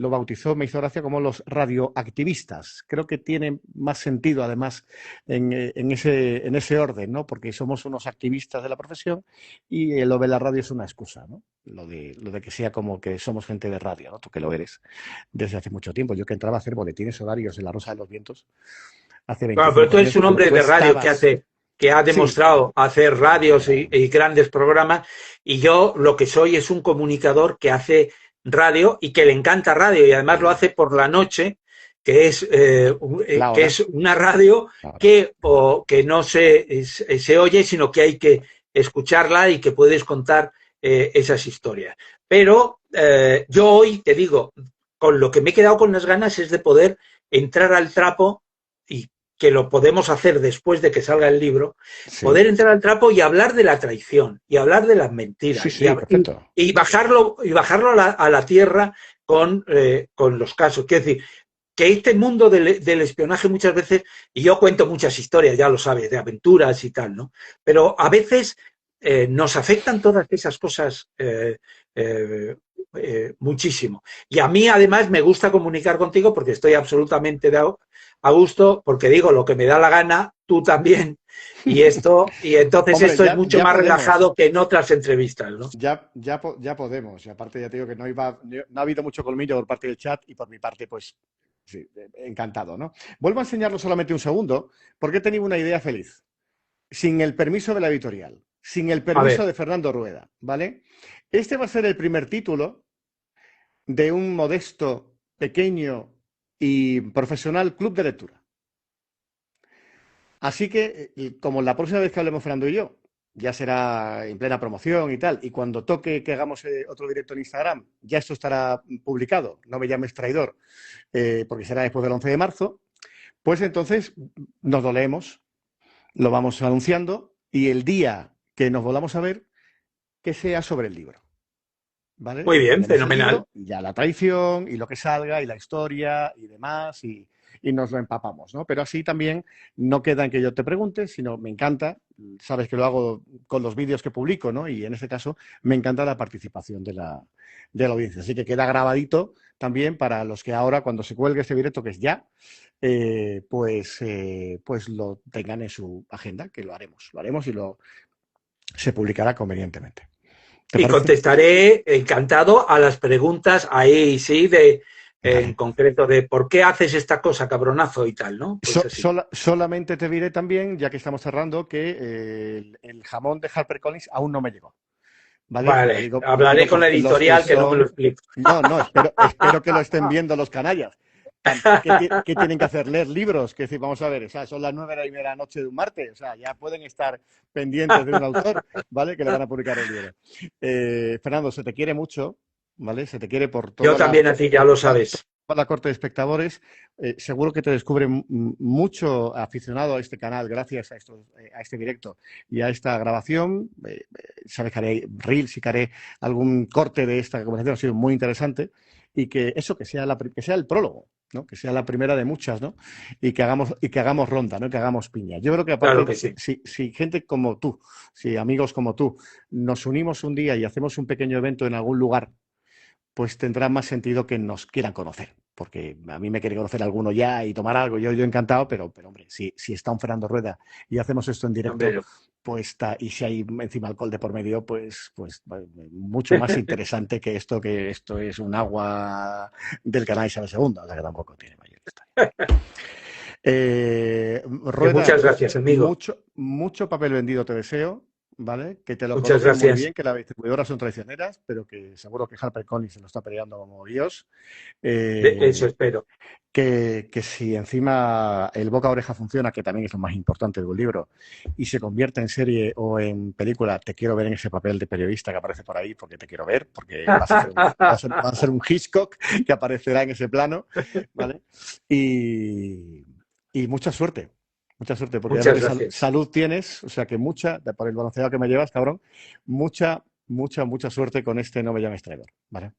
bautizó, me hizo gracia, como los radioactivistas. Creo que tiene más sentido, además, en ese orden, ¿no? Porque somos unos activistas de la profesión y lo de la radio es una excusa, ¿no? Lo de que sea como que somos gente de radio, ¿no? Tú que lo eres desde hace mucho tiempo. Yo que entraba a hacer boletines horarios en La Rosa de los Vientos hace 25 años. Claro, pero tú eres un hombre de radio que ha demostrado hacer radios y grandes programas, y yo lo que soy es un comunicador que hace radio y que le encanta radio y además lo hace por la noche, que es una radio que no se oye, sino que hay que escucharla y que puedes contar esas historias. Pero yo hoy te digo, con lo que me he quedado con las ganas es de poder entrar al trapo y que lo podemos hacer después de que salga el libro, sí. Poder entrar al trapo y hablar de la traición y hablar de las mentiras sí, y bajarlo a la tierra con los casos. Quiero decir, que este mundo del espionaje muchas veces, y yo cuento muchas historias, ya lo sabes, de aventuras y tal, ¿no? Pero a veces nos afectan todas esas cosas muchísimo. Y a mí, además, me gusta comunicar contigo porque estoy absolutamente a gusto, porque digo lo que me da la gana, tú también, y entonces hombre, esto es mucho más relajado que en otras entrevistas, ¿no? Ya podemos, y aparte ya te digo que no ha habido mucho colmillo por parte del chat y por mi parte, pues, sí, encantado, ¿no? Vuelvo a enseñarlo solamente un segundo, porque he tenido una idea feliz. Sin el permiso de la editorial, sin el permiso de Fernando Rueda, ¿vale? Este va a ser el primer título de un modesto, pequeño y profesional club de lectura. Así que, como la próxima vez que hablemos Fernando y yo, ya será en plena promoción y tal, y cuando toque que hagamos otro directo en Instagram, ya esto estará publicado, no me llames traidor, porque será después del 11 de marzo, pues entonces nos lo leemos, lo vamos anunciando, y el día que nos volvamos a ver, que sea sobre el libro. ¿Vale? Muy bien, fenomenal. Y ya la traición, y lo que salga, y la historia, y demás, y nos lo empapamos, ¿no? Pero así también no queda en que yo te pregunte, sino me encanta, sabes que lo hago con los vídeos que publico, ¿no? Y en este caso me encanta la participación de la audiencia. Así que queda grabadito también para los que ahora, cuando se cuelgue este directo, que es ya, pues lo tengan en su agenda, que lo haremos y se publicará convenientemente. Y contestaré encantado a las preguntas ahí sí en concreto de por qué haces esta cosa, cabronazo y tal, ¿no? Pues solamente te diré también, ya que estamos cerrando, que el jamón de HarperCollins aún no me llegó. Vale, hablaré con la editorial que no me lo explique. No, espero que lo estén viendo los canallas. ¿Qué tienen que hacer? Leer libros. Que decir, vamos a ver, o sea, son las 9:30 de la noche de un martes, o sea, ya pueden estar pendientes de un autor, ¿vale? Que le van a publicar el libro. Fernando, se te quiere mucho, ¿vale? Se te quiere por todo. Yo también a ti, ya lo sabes. Toda la corte de espectadores, seguro que te descubre mucho aficionado a este canal gracias a este directo y a esta grabación. Sabes que haré reels y que haré algún corte de esta conversación, ha sido muy interesante. Y que sea el prólogo, ¿no? Que sea la primera de muchas, ¿no? Y que hagamos ronda, ¿no? Que hagamos piña. Yo creo que aparte, claro que sí. Si gente como tú, si amigos como tú, nos unimos un día y hacemos un pequeño evento en algún lugar, pues tendrá más sentido que nos quieran conocer. Porque a mí me quiere conocer alguno ya y tomar algo, yo encantado, pero hombre, si está un Fernando Rueda y hacemos esto en directo, pues está, y si hay encima alcohol de por medio, pues mucho más interesante que esto es un agua del canal Isabel II, o sea que tampoco tiene mayor historia. Rueda, muchas gracias, amigo. Mucho papel vendido te deseo, ¿vale? Que te lo conozcan muy bien, que las distribuidoras son traicioneras, pero que seguro que HarperCollins se lo está peleando como Dios. Eso espero. Que si encima el boca a oreja funciona, que también es lo más importante de un libro, y se convierte en serie o en película, te quiero ver en ese papel de periodista que aparece por ahí, porque te quiero ver, porque va a ser un Hitchcock que aparecerá en ese plano, ¿vale? Y mucha suerte. Mucha suerte, porque salud tienes, o sea que por el balanceado que me llevas, cabrón, mucha suerte con este No me llames traidor, ¿vale?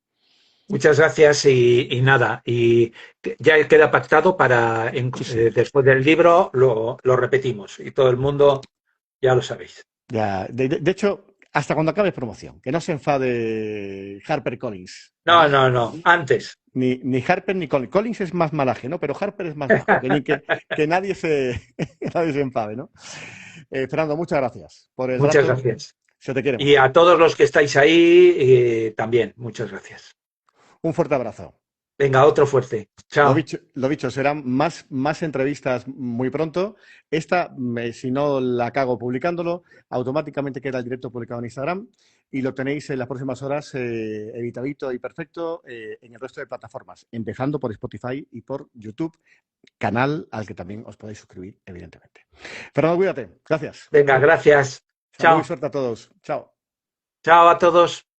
Muchas gracias y nada, y ya queda pactado para después del libro lo repetimos y todo el mundo ya lo sabéis. Ya, de hecho, hasta cuando acabe promoción, que no se enfade HarperCollins. No, antes. Ni Harper ni Collins. Collins es más malaje, ¿no? Pero Harper es más bajo, que nadie se enfade, ¿no? Fernando, muchas gracias por el Muchas gracias. Se te quiere. Y a todos los que estáis ahí, también, muchas gracias. Un fuerte abrazo. Venga, otro fuerte. Chao. Lo dicho, serán más entrevistas muy pronto. Esta, si no la cago publicándolo, automáticamente queda el directo publicado en Instagram. y lo tenéis en las próximas horas editadito y perfecto en el resto de plataformas, empezando por Spotify y por YouTube, canal al que también os podéis suscribir, evidentemente. Fernando, cuídate. Gracias. Venga, gracias. Salud y Chao. suerte a todos. Chao. Chao a todos.